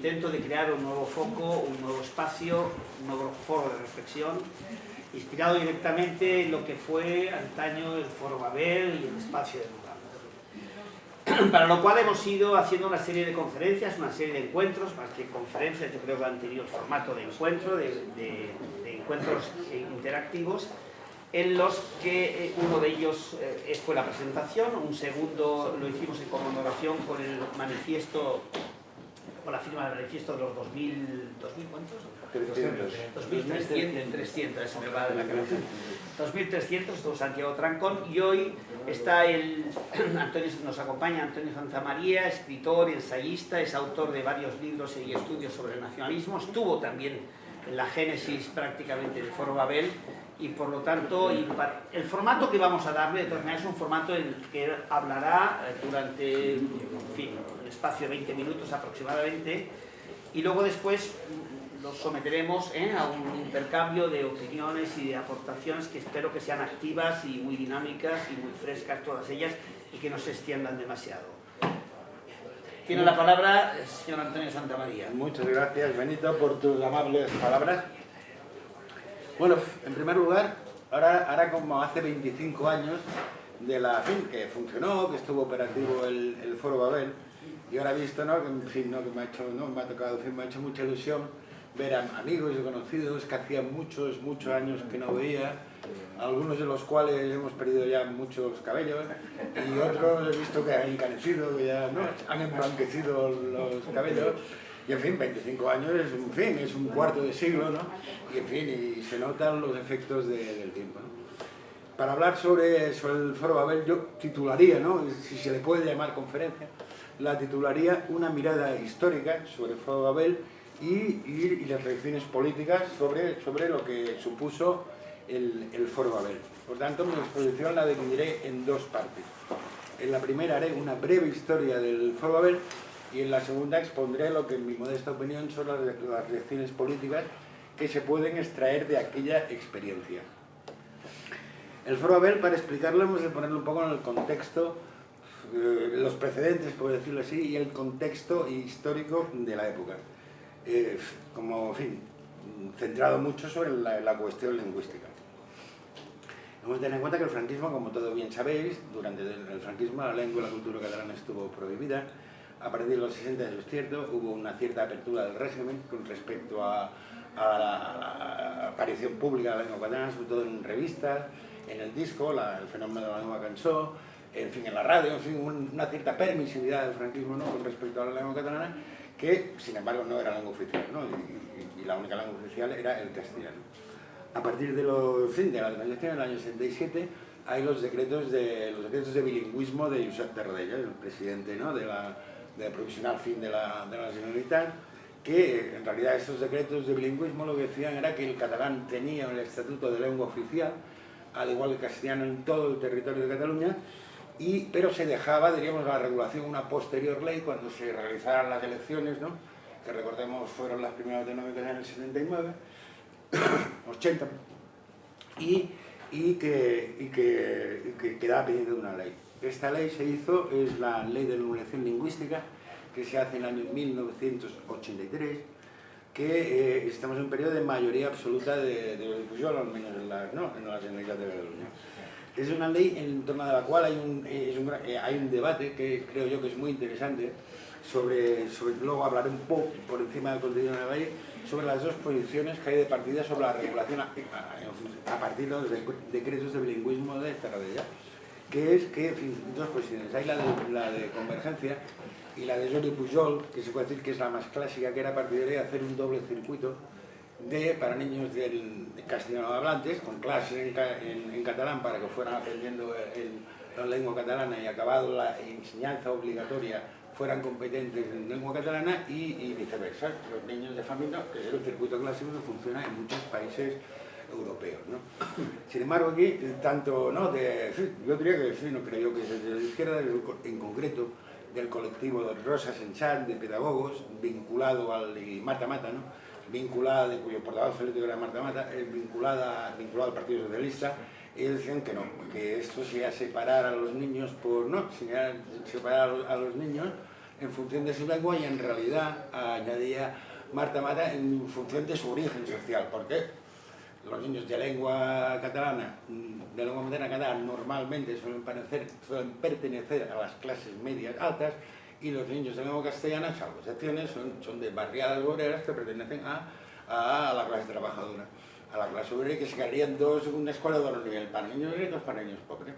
intento de crear un nuevo foco, un nuevo espacio, un nuevo foro de reflexión, inspirado directamente en lo que fue antaño el Foro Babel y el espacio de Lugano. Para lo cual hemos ido haciendo una serie de conferencias, una serie de encuentros, más que conferencias, yo creo que han tenido el formato de encuentro, de encuentros interactivos, en los que uno de ellos fue la presentación, un segundo lo hicimos en conmemoración con el manifiesto, con la firma del manifiesto de los 2000 ¿cuántos? 2300, eso me va de la cabeza. 2300, estuvo Santiago Trancón, y hoy está nos acompaña Antonio Santamaría, escritor, ensayista, es autor de varios libros y estudios sobre el nacionalismo, estuvo también en la génesis prácticamente de Foro Babel, y por lo tanto el formato que vamos a darle de todas maneras es un formato en el que hablará durante un espacio de 20 minutos aproximadamente, y luego después los someteremos a un intercambio de opiniones y de aportaciones que espero que sean activas y muy dinámicas y muy frescas todas ellas, y que no se extiendan demasiado. Tiene la palabra el señor Antonio Santamaría. Muchas gracias, Benito, por tus amables palabras. Bueno, en primer lugar, ahora como hace 25 años de la que funcionó, que estuvo operativo el Foro Babel, y ahora he visto, ¿no? Que me ha tocado, me ha hecho mucha ilusión ver a amigos y conocidos que hacía muchos años que no veía, algunos de los cuales hemos perdido ya muchos cabellos, y otros he visto que han encanecido, que ya han emblanquecido los cabellos. Y en fin, 25 años es un cuarto de siglo, ¿no? Y en fin, y se notan los efectos del tiempo, ¿no? Para hablar sobre el Foro Babel, yo titularía, ¿no? Si se le puede llamar conferencia, la titularía Una mirada histórica sobre el Foro Babel y las reacciones políticas sobre lo que supuso el Foro Babel. Por tanto, mi exposición la dividiré en dos partes. En la primera haré una breve historia del Foro Babel, y en la segunda expondré lo que en mi modesta opinión son las reacciones políticas que se pueden extraer de aquella experiencia. El Foro Babel, para explicarlo, hemos de ponerlo un poco en el contexto, los precedentes, por decirlo así, y el contexto histórico de la época. Como, en fin, centrado mucho sobre la cuestión lingüística. Hemos de tener en cuenta que el franquismo, como todos bien sabéis, durante el franquismo la lengua y la cultura catalana estuvo prohibida. A partir de los 60, eso es cierto, hubo una cierta apertura del régimen con respecto a la aparición pública de la lengua catalana, sobre todo en revistas, en el disco, el fenómeno de la nueva cançó, en fin, en la radio, en fin, una cierta permisividad del franquismo, ¿no?, con respecto a la lengua catalana, que sin embargo no era lengua oficial, ¿no? Y la única lengua oficial era el castellano. A partir de la transición del año 67 hay los decretos de bilingüismo de Josep Tarradellas, el presidente, ¿no?, del provisional fin de la Generalitat, que en realidad estos decretos de bilingüismo lo que decían era que el catalán tenía el estatuto de lengua oficial, al igual que el castellano en todo el territorio de Cataluña, pero se dejaba, diríamos, la regulación una posterior ley cuando se realizaran las elecciones, ¿no?, que recordemos fueron las primeras autonómicas en el 79, 80, y que quedaba pendiente de una ley. Esta ley se hizo, es la Ley de Normalización Lingüística, que se hace en el año 1983, que estamos en un periodo de mayoría absoluta de Pujol, al menos en la Generalitat de Cataluña. Es una ley en torno a la cual hay un debate que creo yo que es muy interesante, luego hablaré un poco por encima del contenido de la ley, sobre las dos posiciones que hay de partida sobre la regulación a partir de los decretos de bilingüismo de Tarradellas, que es que, en fin, dos posiciones. Hay la de Convergencia y la de Jordi Pujol, que se puede decir que es la más clásica, que era partidaria de hacer un doble circuito para niños de castellano hablantes, con clases en catalán para que fueran aprendiendo la lengua catalana, y acabado la enseñanza obligatoria fueran competentes en lengua catalana, y viceversa, los niños de familia, que es el circuito clásico que funciona en muchos países europeos, ¿no? Sin embargo, aquí, tanto, ¿no?, yo diría que no creo yo que desde la izquierda, en concreto del colectivo de Rosa Sensat, de pedagogos, vinculado y Marta Mata, ¿no?, vinculada, de cuyo portavoz político era Marta Mata, vinculado al Partido Socialista, ellos decían que no, que esto sería separar a los niños separar a los niños en función de su lengua y en realidad añadía Marta Mata en función de su origen social, porque los niños de lengua catalana, de lengua materna catalana, normalmente suelen pertenecer a las clases medias altas, y los niños de lengua castellana, salvo excepciones, son de barriadas obreras que pertenecen a la clase trabajadora, a la clase obrera, y que se quedarían una escuela de dos niveles, para niños ricos, para niños pobres.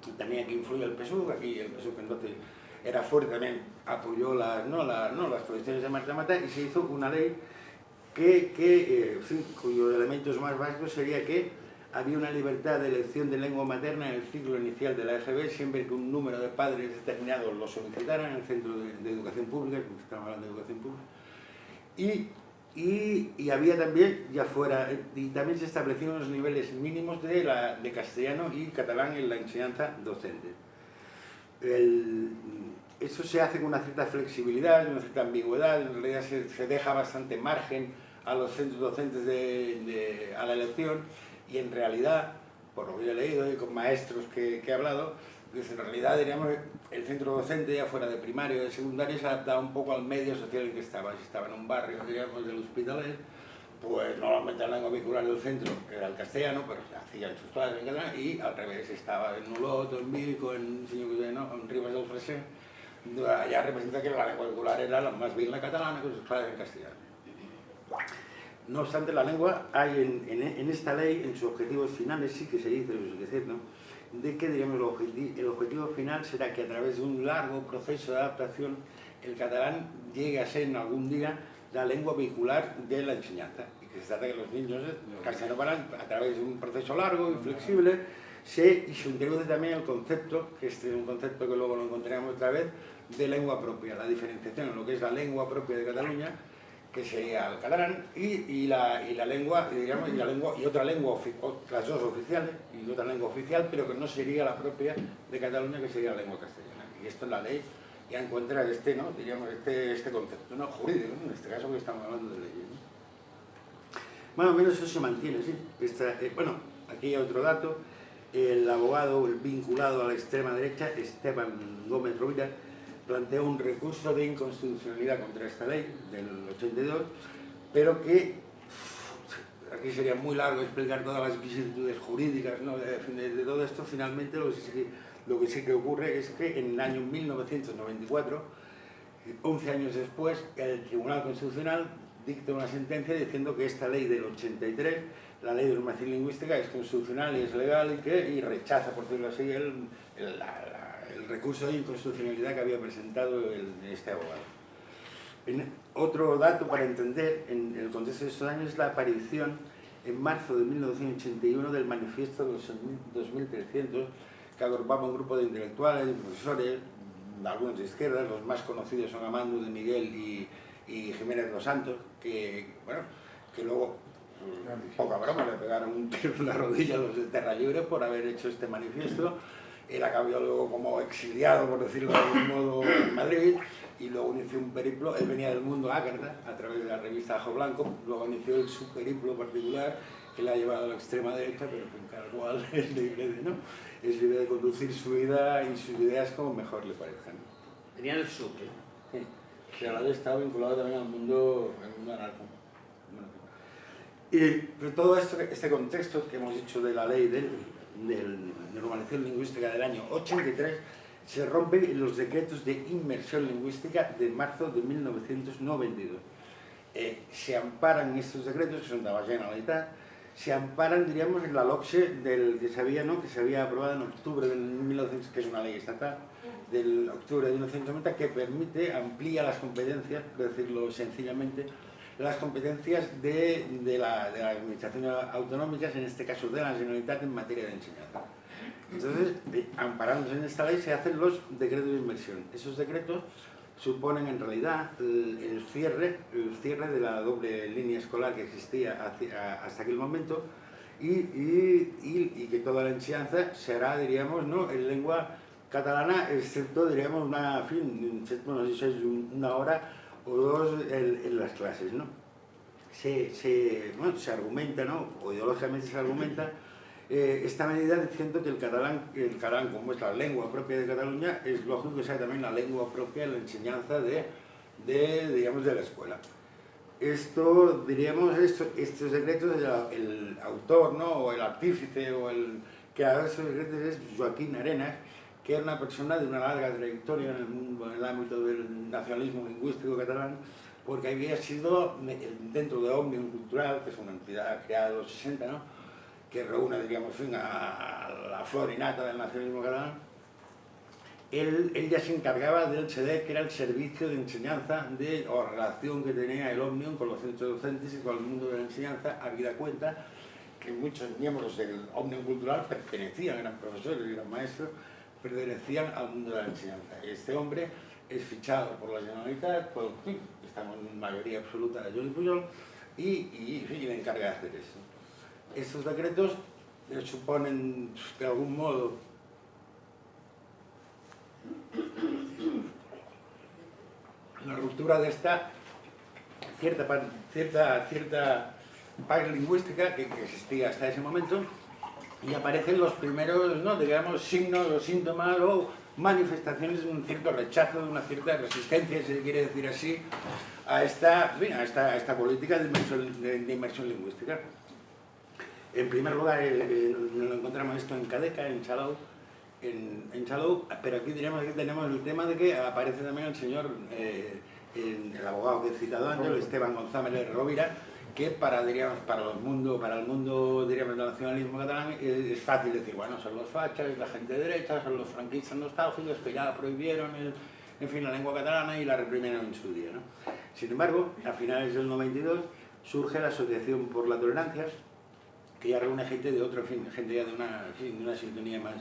Y también aquí influye el PSUV, aquí el PSUV entonces era fuerte, también apoyó las posiciones de Marta Mata, y se hizo una ley cuyos elementos más básicos sería que había una libertad de elección de lengua materna en el ciclo inicial de la EGB, siempre que un número de padres determinados lo solicitaran en el centro de educación pública, porque estamos hablando de educación pública, y había también, y también se establecieron los niveles mínimos de castellano y catalán en la enseñanza docente. Eso se hace con una cierta flexibilidad, una cierta ambigüedad, en realidad se deja bastante margen a los centros docentes a la elección, y en realidad, por lo que yo he leído y con maestros que he hablado, pues en realidad diríamos el centro docente, ya fuera de primario o de secundario, se adaptaba un poco al medio social en que estaba. Si estaba en un barrio, diríamos, del Hospitalet, pues normalmente la lengua vehicular del centro era el castellano, pero se hacían sus clases en catalán, y al revés, estaba en Olot, en Vico, en Ribes del Freser, allá representa que la lengua vehicular era más bien la catalana, con sus clases en castellano. No obstante, la lengua hay en esta ley, en sus objetivos finales, sí que se dice, ¿no?, de que, diríamos, el objetivo final será que a través de un largo proceso de adaptación el catalán llegue a ser en algún día la lengua vehicular de la enseñanza, y que se trata de que los niños castellano a través de un proceso largo y flexible y se introduce también el concepto, que este es un concepto que luego lo encontraremos otra vez, de lengua propia, la diferenciación en lo que es la lengua propia de Cataluña, que sería el catalán, y la lengua, digamos, y otra lengua, las dos oficiales, y otra lengua oficial, pero que no sería la propia de Cataluña, que sería la lengua castellana. Y esto en la ley ya encuentra este concepto, ¿no?, jurídico, ¿no?, en este caso, que estamos hablando de ley, ¿no? Más o menos eso se mantiene, sí. Bueno, aquí hay otro dato. El abogado vinculado a la extrema derecha, Esteban Gómez Rovira, planteó un recurso de inconstitucionalidad contra esta ley del 82, pero que aquí sería muy largo explicar todas las vicisitudes jurídicas, ¿no?, de todo esto. Finalmente lo que sí que ocurre es que en el año 1994, 11 años después, el Tribunal Constitucional dicta una sentencia diciendo que esta ley del 83, la ley de normación lingüística, es constitucional y es legal, y rechaza, por decirlo así, el recurso de inconstitucionalidad que había presentado este abogado. Otro dato para entender en el contexto de estos años es la aparición en marzo de 1981 del manifiesto de los 2300, que agrupaba un grupo de intelectuales, de profesores, algunos de izquierda. Los más conocidos son Amando de Miguel y Jiménez dos Santos, que luego, poca broma, le pegaron un tiro en la rodilla a los de Terra Lliure por haber hecho este manifiesto. Él acabó luego como exiliado, por decirlo de algún modo, en Madrid, y luego inició un periplo. Él venía del mundo ácrata, a través de la revista Ajo Blanco, luego inició su periplo particular, que le ha llevado a la extrema derecha, pero que cada cual es libre de conducir su vida y sus ideas como mejor le parezcan. Venía del sur, ¿eh? Sí, que a la vez estaba vinculado también al mundo anarco. Pero todo este contexto que hemos dicho de la ley de normalización lingüística del año 83 se rompe en los decretos de inmersión lingüística de marzo de 1992. Se amparan estos decretos, que son de la Generalitat, se amparan, diríamos, en la LOCSE que se había aprobado en octubre de 1900, que es una ley estatal, del octubre de 1990, que amplía las competencias, por decirlo sencillamente, las competencias de las administraciones autonómicas, en este caso de la Generalitat, en materia de enseñanza. Entonces, amparándose en esta ley, se hacen los decretos de inmersión. Esos decretos suponen en realidad el cierre de la doble línea escolar que existía hasta aquel momento, y que toda la enseñanza será, diríamos, ¿no?, en lengua catalana, excepto, diríamos, una hora o dos en las clases, ¿no? Se argumenta, ¿no?, o ideológicamente se argumenta, esta medida diciendo que el catalán, como es la lengua propia de Cataluña, es lógico que sea también la lengua propia de la enseñanza digamos, de la escuela. Esto, diríamos, estos decretos, el autor, ¿no?, o el artífice, o el que haga estos decretos es Joaquín Arenas, que era una persona de una larga trayectoria en el mundo, en el ámbito del nacionalismo lingüístico catalán, porque había sido, dentro de Òmnium Cultural, que es una entidad creada en los 60, ¿no?, que reúne, diríamos, a la flor y nata del nacionalismo catalán. Él ya se encargaba del SEDEC, que era el servicio de enseñanza o relación que tenía el Òmnium con los centros docentes y con el mundo de la enseñanza, habida cuenta que muchos miembros del Òmnium Cultural pertenecían, eran profesores, eran maestros, pertenecían al mundo de la enseñanza. Este hombre es fichado por la Generalitat, estamos en mayoría absoluta de Jordi Pujol, y le encarga de hacer eso. Estos decretos suponen, de algún modo, la ruptura de esta cierta paz lingüística que existía hasta ese momento, y aparecen los primeros, ¿no?, digamos, signos o síntomas o manifestaciones de un cierto rechazo, de una cierta resistencia, si se quiere decir así, a esta política de inmersión lingüística. En primer lugar, lo encontramos esto en Cadeca, en Salou, pero aquí tenemos el tema de que aparece también el señor, el abogado que he citado antes, Esteban González Rovira, que para el mundo diríamos, del nacionalismo catalán es fácil decir, bueno, son los fachas, la gente de derecha, son los franquistas nostálgicos que ya prohibieron la lengua catalana y la reprimieron en su día, ¿no? Sin embargo, a finales del 92 surge la Asociación por la Tolerancia, que ya reúne gente de gente ya de una sintonía más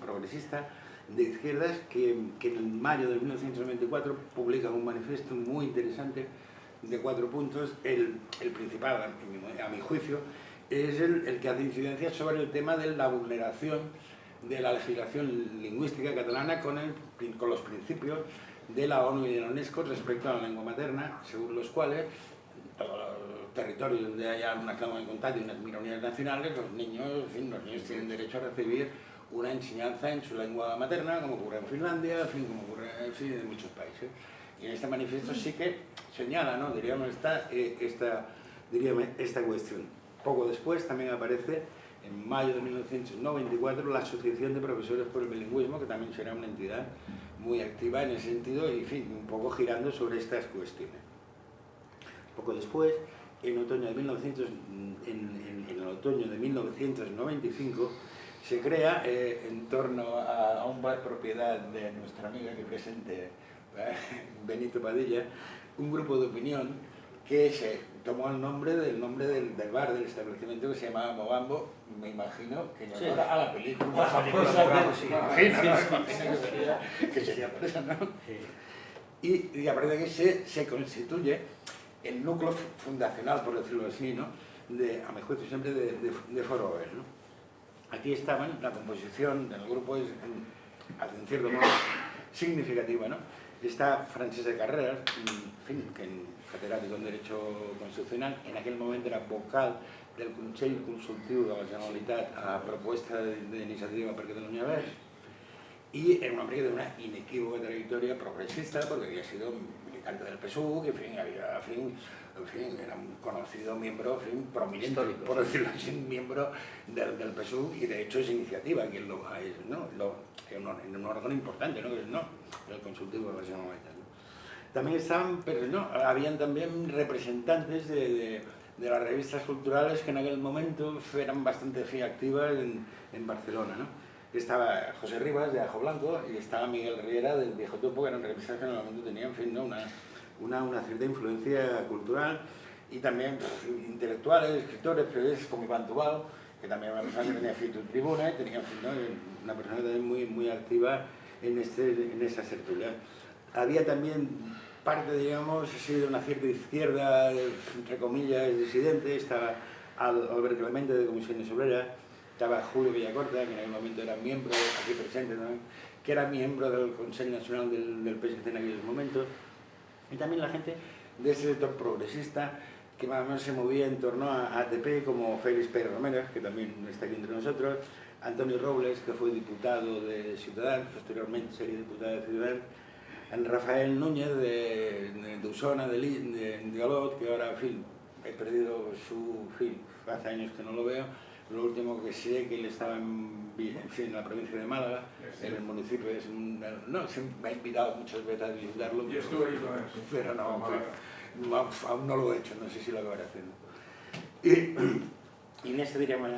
progresista, de izquierdas, que en mayo de 1994 publican un manifiesto muy interesante de 4 puntos. El principal, a mi juicio, es el que hace incidencia sobre el tema de la vulneración de la legislación lingüística catalana con los principios de la ONU y de la UNESCO respecto a la lengua materna, según los cuales todos los territorios donde haya una cláusula de contacto y unas minorías nacionales, los niños tienen derecho a recibir una enseñanza en su lengua materna, como ocurre en Finlandia, como ocurre en muchos países. Y en este manifiesto sí que señala, ¿no?, diríamos, esta cuestión. Poco después también aparece, en mayo de 1994, la Asociación de Profesores por el Bilingüismo, que también será una entidad muy activa en ese sentido y, un poco girando sobre estas cuestiones. Poco después, en el otoño de 1995, se crea, en torno a un bar propiedad de nuestra amiga que presente, Benito Padilla, un grupo de opinión que se tomó el nombre del bar, del establecimiento, que se llamaba Mogambo, me imagino que no era a la película. Que sería por eso, ¿no? Y a partir de aquí se constituye el núcleo fundacional, por decirlo así, ¿no?, a mi juicio siempre, de Foro Ober, ¿no? Aquí estaban, la composición del grupo es, en cierto modo, significativa, ¿no? Está Francesc Carreras, catedrático en Derecho Constitucional, en aquel momento era vocal del Consell Consultiu de la Generalitat a propuesta de iniciativa per Catalunya Verds, y era un hombre de una inequívoca trayectoria progresista, porque había sido militante del PSUV, era un conocido miembro, prominente, histórico, por decirlo así, miembro del PSUV, y de hecho es iniciativa quien lo es, ¿no?, en un órgano importante, ¿no?, el consultivo de la Generalitat, ¿no? También estaban, pero no, habían también representantes de las revistas culturales que en aquel momento eran bastante activas en Barcelona, ¿no? Estaba José Rivas, de Ajo Blanco, y estaba Miguel Riera, del Viejo Topo, que eran revistas que en el momento tenían, ¿no?, una cierta influencia cultural, y también intelectuales, escritores, periodistas como Iván Tubal, que también era una persona que tenía Fitur Tribuna, y tenía, ¿no?, una persona también muy activa en esas tertulias. Había también parte, digamos, así, de una cierta izquierda, entre comillas, disidente. Estaba Albert Clemente, de Comisiones Obreras, estaba Julio Villacorta, que en aquel momento era miembro, aquí presente también, que era miembro del Consejo Nacional del PSC en aquellos momentos, y también la gente de ese sector progresista, que más o menos se movía en torno a ATP, como Félix Pérez Romero, que también está aquí entre nosotros, Antonio Robles, que fue diputado de Ciudadanos, posteriormente sería diputado de Ciudadanos, Rafael Núñez de Usona, de Olot, que ahora, en fin, he perdido su fin, hace años que no lo veo. Lo último que sé que él estaba en la provincia de Málaga, en el municipio, no, se me ha invitado muchas veces a visitarlo. Yo estuve ahí con él, sí. Pero no, aún no lo he hecho, no sé si lo acabaré haciendo. Y en este, diríamos, en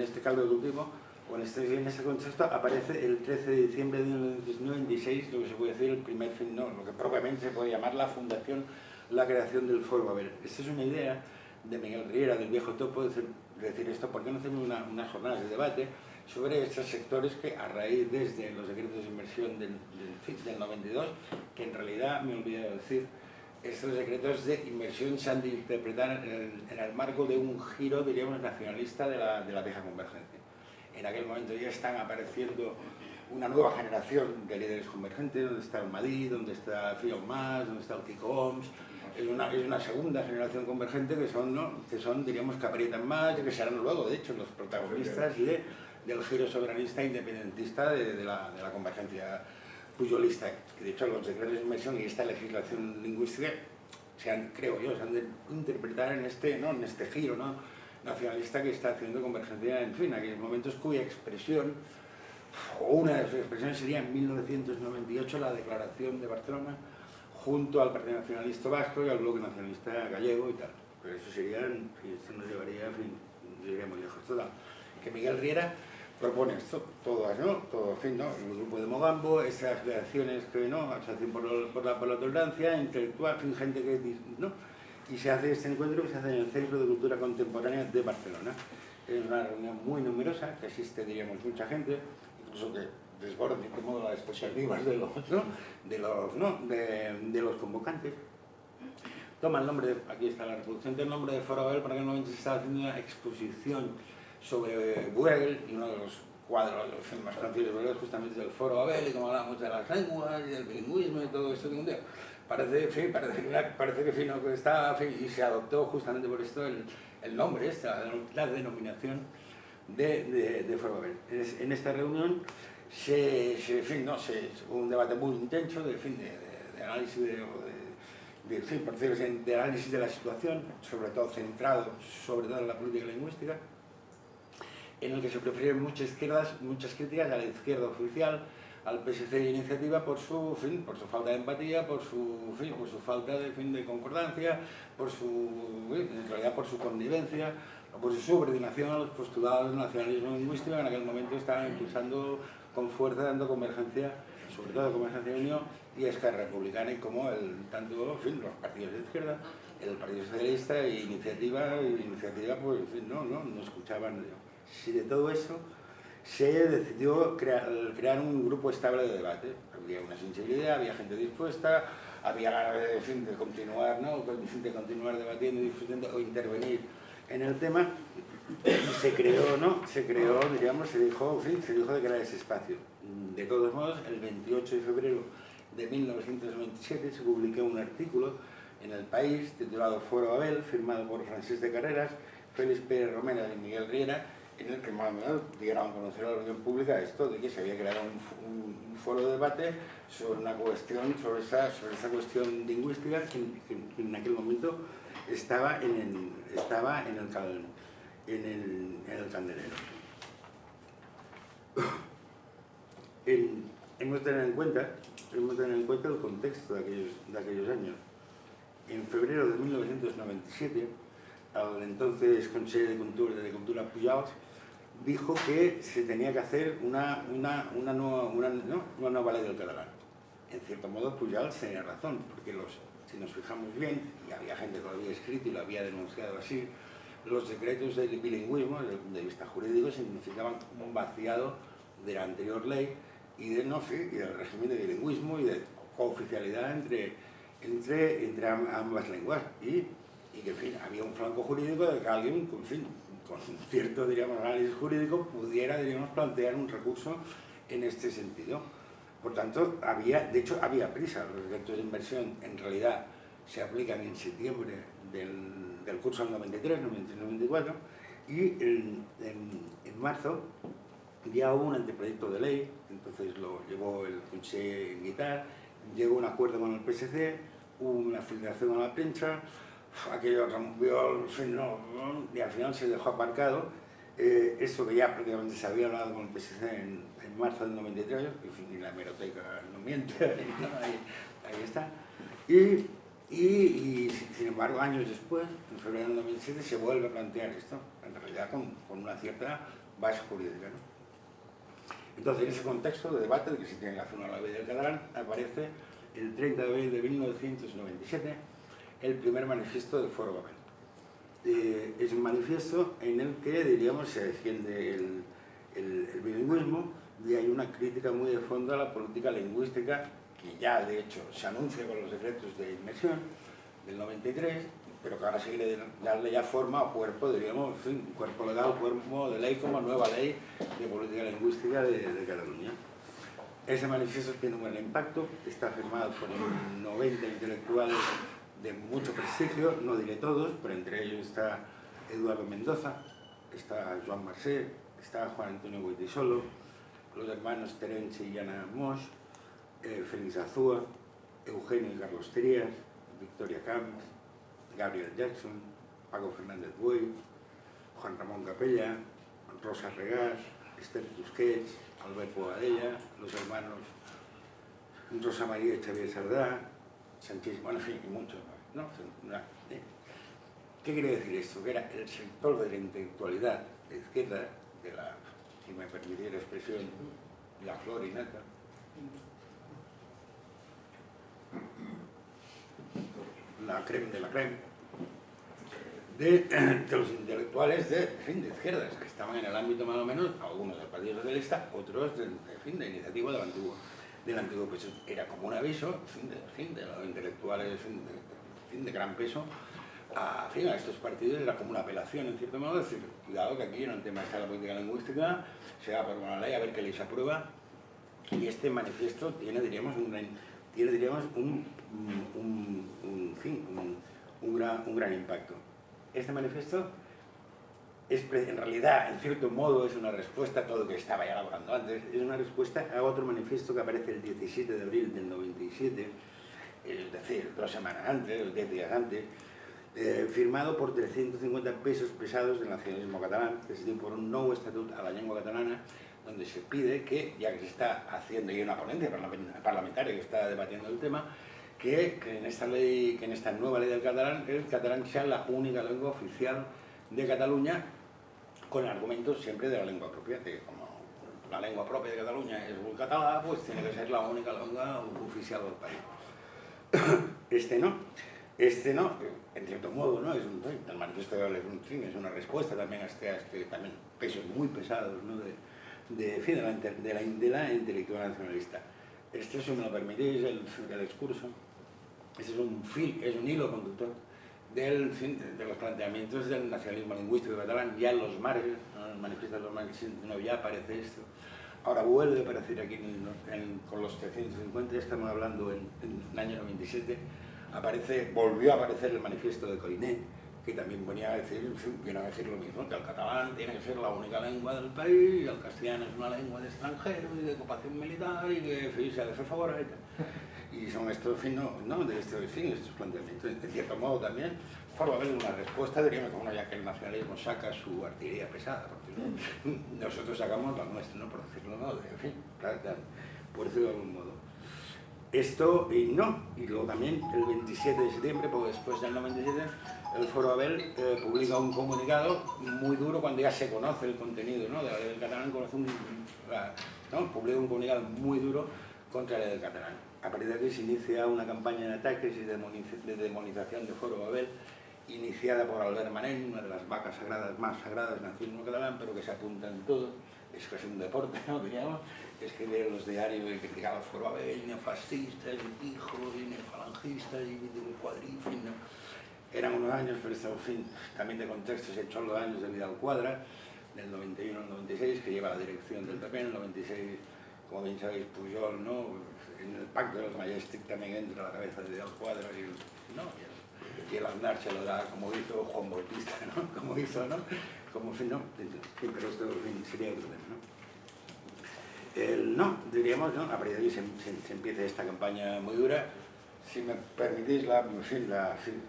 este caldo de cultivo, o en este contexto, aparece el 13 de diciembre de 1996, lo que se puede decir el primer fin, no, lo que propiamente se puede llamar la fundación, la creación del Foro Babel. Esta es una idea de Miguel Riera, del viejo topo, decir esto, ¿por qué no hacemos unas jornadas de debate sobre estos sectores que a raíz desde los decretos de inversión del 92, que en realidad, me he olvidado decir, estos decretos de inversión se han de interpretar en el marco de un giro, diríamos, nacionalista de la vieja convergencia. En aquel momento ya están apareciendo una nueva generación de líderes convergentes, donde está el Madí, donde está Fío Mas, donde está el Kiko Oms. Es una segunda generación convergente que son, diríamos, que aprietan más y que serán luego, de hecho, los protagonistas del giro soberanista independentista de la convergencia puyolista. Que de hecho los decretos de inversión y esta legislación lingüística creo yo, se han de interpretar en este giro, ¿no?, nacionalista que está haciendo convergencia, en fin, aquellos momentos cuya expresión, o una de sus expresiones sería en 1998 la Declaración de Barcelona, junto al Partido Nacionalista Vasco y al Bloque Nacionalista Gallego y tal. Pero eso esto nos llevaría, en fin, llegaría muy lejos. Total, que Miguel Riera propone esto, todas, ¿no? Todo, en fin, ¿no? El grupo de Mogambo, esas asociaciones que, ¿no?, asociación por la tolerancia, intelectual, en fin, gente que, ¿no? Y se hace este encuentro que se hace en el Centro de Cultura Contemporánea de Barcelona. Es una reunión muy numerosa, que asiste, diríamos, mucha gente, incluso que desborda de qué modo las expectativas de los convocantes. Toma el nombre, aquí está la reproducción del nombre de Foro Babel, porque en el momento se estaba haciendo una exposición sobre Bruegel, y uno de los cuadros, los filmes más conocidos de Bruegel, justamente del Foro Babel, y como hablamos de las lenguas y del bilingüismo y todo esto de un día. Parece que fino que está, y se adoptó justamente por esto el nombre, la denominación de Foro Babel. En esta reunión hubo un debate muy intenso de análisis de análisis de la situación, sobre todo centrado en la política lingüística, en el que se prefieren muchas críticas a la izquierda oficial, al PSC y Iniciativa por su falta de empatía, por su falta de concordancia, en realidad por su connivencia, por su subordinación a los postulados del nacionalismo lingüístico que en aquel momento estaban impulsando con fuerza, dando convergencia, sobre todo convergencia de Unión y Esquerra Republicana, y como tanto los partidos de izquierda, el Partido Socialista e Iniciativa pues no escuchaban. Si de todo eso se decidió crear un grupo estable de debate. Había una sensibilidad, había gente dispuesta, había ganas de continuar, ¿no?, de continuar debatiendo, discutiendo o intervenir en el tema, y se dijo de crear ese espacio. De todos modos, el 28 de febrero de 1997 se publicó un artículo en El País titulado Foro Babel, firmado por Francesc de Carreras, Félix Pérez Romero y Miguel Riera, en el que más o menos dieron a conocer a la opinión pública esto de que se había creado un foro de debate sobre esa cuestión lingüística que en aquel momento estaba en el candelero. Hemos de tener en cuenta el contexto de aquellos años. En febrero de 1997, al entonces Consejo de Cultura Pujals dijo que se tenía que hacer una nueva ley del catalán. En cierto modo, Pujals tenía razón, porque si nos fijamos bien, y había gente que lo había escrito y lo había denunciado así, los decretos del bilingüismo, desde el punto de vista jurídico, significaban un vaciado de la anterior ley y del régimen de bilingüismo y de cooficialidad entre ambas lenguas. Y que, en fin, había un flanco jurídico de que alguien, con cierto, diríamos, análisis jurídico, pudiera, diríamos, plantear un recurso en este sentido. Por tanto, de hecho, había prisa. Los decretos de inversión, en realidad, se aplican en septiembre del del curso del 93, 93-94, y en marzo ya hubo un anteproyecto de ley, entonces lo llevó el Consejo en guitarra, llegó a un acuerdo con el PSC, hubo una filtración a la prensa, aquello rompió, y al final se dejó aparcado. Esto que ya prácticamente se había hablado con el PSC en marzo del 93, y la hemeroteca no miente, ahí está. Y sin embargo, años después, en febrero del 2007, se vuelve a plantear esto, en realidad con una cierta base jurídica, ¿no? Entonces, en ese contexto de debate de que se tiene que hacer una ley del catalán, aparece el 30 de abril de 1997 el primer manifiesto del Foro Babel. Es un manifiesto en el que, diríamos, se defiende el bilingüismo y hay una crítica muy de fondo a la política lingüística que ya, de hecho, se anuncia con los decretos de inmersión del 93, pero que ahora se quiere darle ya forma o cuerpo, diríamos, en fin, cuerpo legal, cuerpo de ley como nueva ley de política lingüística de Cataluña. Ese manifiesto tiene un gran impacto, está firmado por 90 intelectuales de mucho prestigio, no diré todos, pero entre ellos está Eduardo Mendoza, está Joan Marcé, está Juan Antonio Goytisolo, los hermanos Terence y Ana Moix, Félix Azúa, Eugenio y Carlos Trías, Victoria Camps, Gabriel Jackson, Paco Fernández Buey, Juan Ramón Capella, Rosa Regás, Esther Tusquets, Albert Boadella, los hermanos Rosa María y Xavier Sardá, Sánchez, bueno, en fin, y muchos más, ¿no? ¿Qué quiere decir esto? Que era el sector de la intelectualidad de izquierda, de la, si me permitiera la expresión, la flor y nata, la creme de la creme, de los intelectuales de izquierdas, que estaban en el ámbito más o menos, algunos del Partido Socialista, otros de iniciativa del antiguo peso. Era como un aviso de los intelectuales de gran peso a estos partidos, era como una apelación en cierto modo, decir, cuidado que aquí en el tema está la política lingüística, se va por una ley a ver qué ley se aprueba, y este manifiesto tiene, diríamos, un gran impacto. Este manifiesto en realidad, en cierto modo, es una respuesta a todo lo que estaba ya elaborando antes, es una respuesta a otro manifiesto que aparece el 17 de abril del 97, es decir, 2 semanas antes, 10 días antes, firmado por 350 pesos pesados del nacionalismo catalán, es decir, por un nuevo estatuto a la lengua catalana, donde se pide que, ya que se está haciendo, y hay una ponencia parlamentaria que está debatiendo el tema, que en esta nueva ley del catalán, el catalán sea la única lengua oficial de Cataluña, con argumentos siempre de la lengua propia, que como la lengua propia de Cataluña es el catalán, pues tiene que ser la única lengua oficial del país. Este no, en cierto modo, ¿no? El manifiesto de Babel es una respuesta también a este también pesos muy pesados, ¿no? de la intelectual nacionalista. Este, si me lo permitís, el discurso, este es un hilo conductor de los planteamientos del nacionalismo lingüístico catalán, ya en los marges, ¿no? En el manifiesto de los marges no, ya aparece esto. Ahora vuelve a aparecer aquí con los 350, estamos hablando en el año 97, volvió a aparecer el manifiesto de Coinet, que también venía a decir lo mismo, que el catalán tiene que ser la única lengua del país, y el castellano es una lengua de extranjeros y de ocupación militar y que se ha de hacer favor. Y son estos estos planteamientos. De cierto modo también, por haber una respuesta, diríamos, bueno, ya que el nacionalismo saca su artillería pesada, porque nosotros sacamos la nuestra, ¿no? Por decirlo, ¿no? En fin, por decirlo de algún modo. Esto, y luego también el 27 de septiembre, porque después del 97, el Foro Babel publica un comunicado muy duro cuando ya se conoce el contenido, ¿no? De la ley del catalán, publica un comunicado muy duro contra la ley del catalán. A partir de aquí se inicia una campaña de ataques y de demonización de Foro Babel, iniciada por Albert Manent, una de las vacas más sagradas del nacionalismo catalán, pero que se apunta en todo, es casi un deporte, ¿no? Diríamos, escribir en los diarios y criticar al Foro Babel, neofascistas, hijos, y neofalangistas, y cuadrifin, ¿no? Eran unos años, pero esto, en fin, también de contexto, se echó los años de Vidal Quadra, del 91 al 96, que lleva la dirección del PP, en el 96, como bien sabéis, Pujol, ¿no? En el pacto de los Majestic también entra a la cabeza de Vidal Quadra, y el andar se lo da como hizo Juan Bautista, ¿no? Como hizo, ¿no? Como, en fin, no, pero esto en fin, sería otro tema, ¿no? No, diríamos, ¿no? A partir de ahí se empieza esta campaña muy dura. Si me permitís la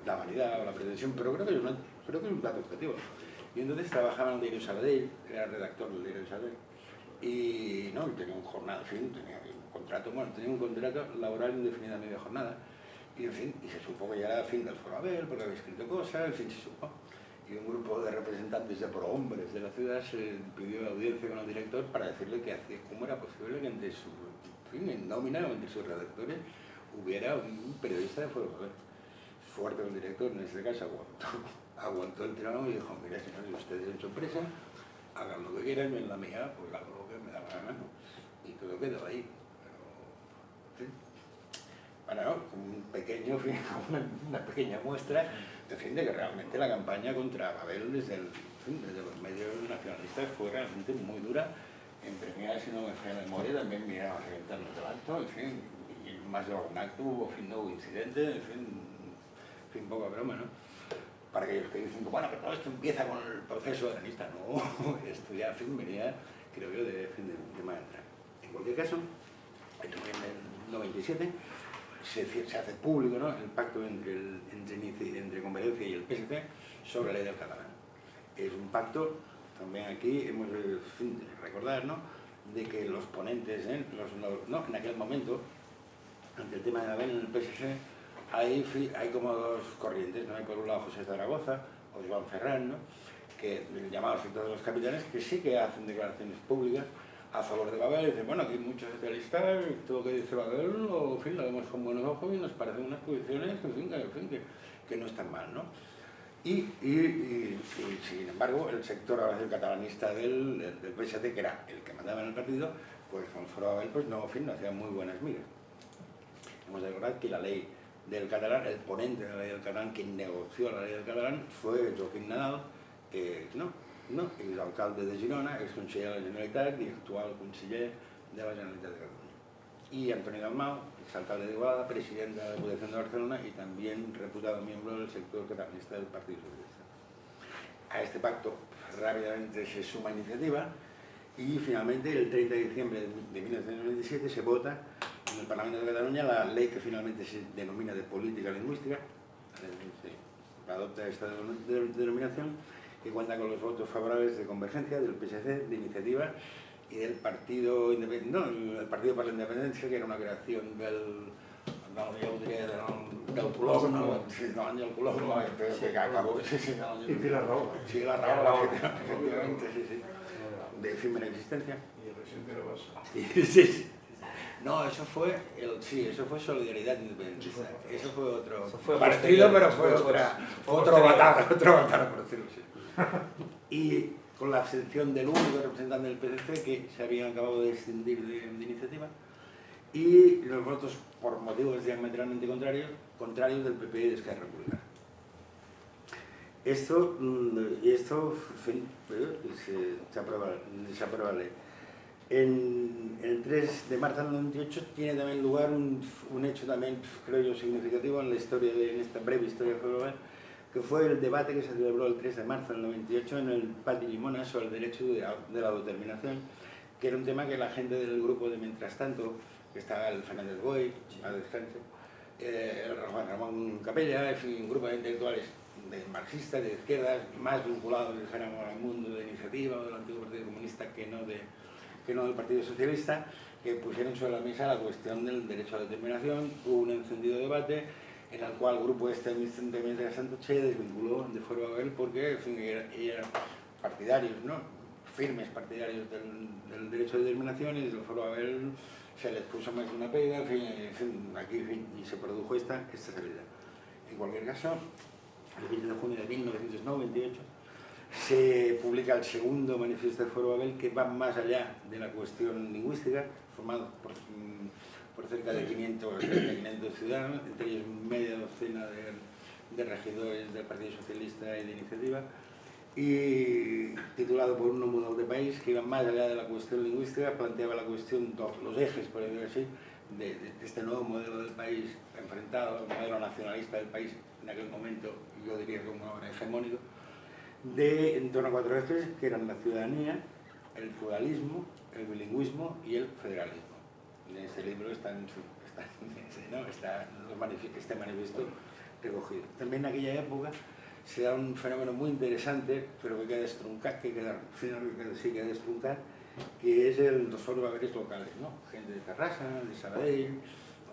vanidad o la pretensión, pero creo que es un dato objetivo. Y entonces trabajaba en el diario Sabadell, era redactor del diario Sabadell, y no, tenía un jornada, en fin, tenía un contrato laboral indefinido a media jornada, y en fin, y se supo que ya era fin del Foro Abel, porque había escrito cosas, en fin, se supo. Y un grupo de representantes de prohombres de la ciudad se pidió audiencia con el director para decirle cómo era posible que entre su, en nómina o entre sus redactores hubiera un periodista de Foro Abel. Fuerte el director, en este caso aguantó el tirano y dijo, mira señores, ustedes en su empresa hagan lo que quieran, y en la mía pues hago lo que me da la gana. Y todo quedó ahí. Pero, ¿sí? Bueno, una pequeña muestra de que realmente la campaña contra Babel desde los medios nacionalistas fue realmente muy dura. En Premia, si no me falla la memoria, también miramos a reventarnos del acto, en fin, y más de algún acto no hubo incidente, en fin, poca broma, ¿no? Para aquellos que dicen, bueno, pero todo esto empieza con el proceso arenista, no, esto ya, en fin, venía, creo yo, de más atrás. En cualquier caso, en el 97 se hace público, ¿no?, el pacto entre Convergencia y el PSC sobre la ley del catalán. Es un pacto, también aquí hemos de recordar, ¿no?, de que los ponentes, en aquel momento, ante el tema de Babel en el PSC, hay como dos corrientes, ¿no? Hay por un lado José Zaragoza o Joan Ferran, ¿no?, que llamados sector de los capitanes, que sí que hacen declaraciones públicas a favor de Babel, y dicen, bueno, aquí hay muchos socialistas, todo lo que dice Babel, en fin, lo vemos con buenos ojos y nos parecen unas posiciones, que no están mal, ¿no? Y sin embargo, el sector catalanista del PSC, que era el que mandaba en el partido, pues con Foro Babel, pues no, en fin, no hacía muy buenas migas. Hemos de recordar que la ley del catalán, el ponente de la ley del catalán, quien negoció la ley del catalán, fue Joaquim Nadal, el alcalde de Girona, ex conseller de la Generalitat y actual conseller de la Generalitat de Cataluña. Y Antonio Dalmau, exalcalde de Igualada, presidente de la Diputación de Barcelona y también reputado miembro del sector catalanista del Partido Socialista. A este pacto rápidamente se suma Iniciativa y finalmente el 30 de diciembre de 1997 se vota en el Parlamento de Cataluña la ley que finalmente se denomina de política lingüística, adopta esta denominación, que cuenta con los votos favorables de Convergencia, del PSC, de Iniciativa y del Partido Independiente, el Partido para la Independencia, que era una creación del Colom, que acabó, y Pilar Rahola. Sí, la Rahola, efectivamente, sí, de efímera existencia. Y el presidente de la Sí, base. sí. No, eso fue Solidaridad Independentista. Eso fue otro. Eso fue parecido, pero fue otro batalla, por decirlo así. Y con la abstención del único representante del PSC, que se habían acabado de extinguir de Iniciativa, y los votos por motivos diametralmente contrarios del PP y de Esquerra Republicana. Esto en fin, se aprueba la ley. El 3 de marzo del 98 tiene también lugar un hecho también, creo yo, significativo en esta breve historia de Foro, que fue el debate que se celebró el 3 de marzo del 98 en el Pati Llimona sobre el derecho de la autodeterminación, que era un tema que la gente del grupo de Mientras Tanto, que estaba el Fernández Boy, a descanso, Juan Ramón Capella, en fin, un grupo de intelectuales marxistas, de izquierdas, más vinculados, dijéramos, al mundo de Iniciativa o del antiguo Partido Comunista que no del Partido Socialista, que pusieron sobre la mesa la cuestión del derecho a la determinación. Hubo un encendido debate en el cual el grupo de Mientras Tanto se desvinculó de Foro Babel porque, en fin, eran partidarios, ¿no?, firmes partidarios del derecho a la determinación, y desde el Foro Babel se les puso más de una pega, en fin, aquí y se produjo esta salida. En cualquier caso, el 20 de junio de 1998 se publica el segundo manifiesto de Foro Babel, que va más allá de la cuestión lingüística, formado por cerca de 500 ciudadanos, entre ellos media docena de regidores del Partido Socialista y de Iniciativa, y titulado por un modelo de país que iba más allá de la cuestión lingüística, planteaba la cuestión, los ejes, por decirlo así, de este nuevo modelo del país enfrentado al modelo nacionalista del país en aquel momento, yo diría como ahora hegemónico, en torno a 4 ejes que eran la ciudadanía, el pluralismo, el bilingüismo y el federalismo. En ese libro está este manifiesto recogido. También en aquella época se da un fenómeno muy interesante, pero que queda destruncar, que es los foros haberes locales, ¿no? Gente de Terrassa, de Sabadell,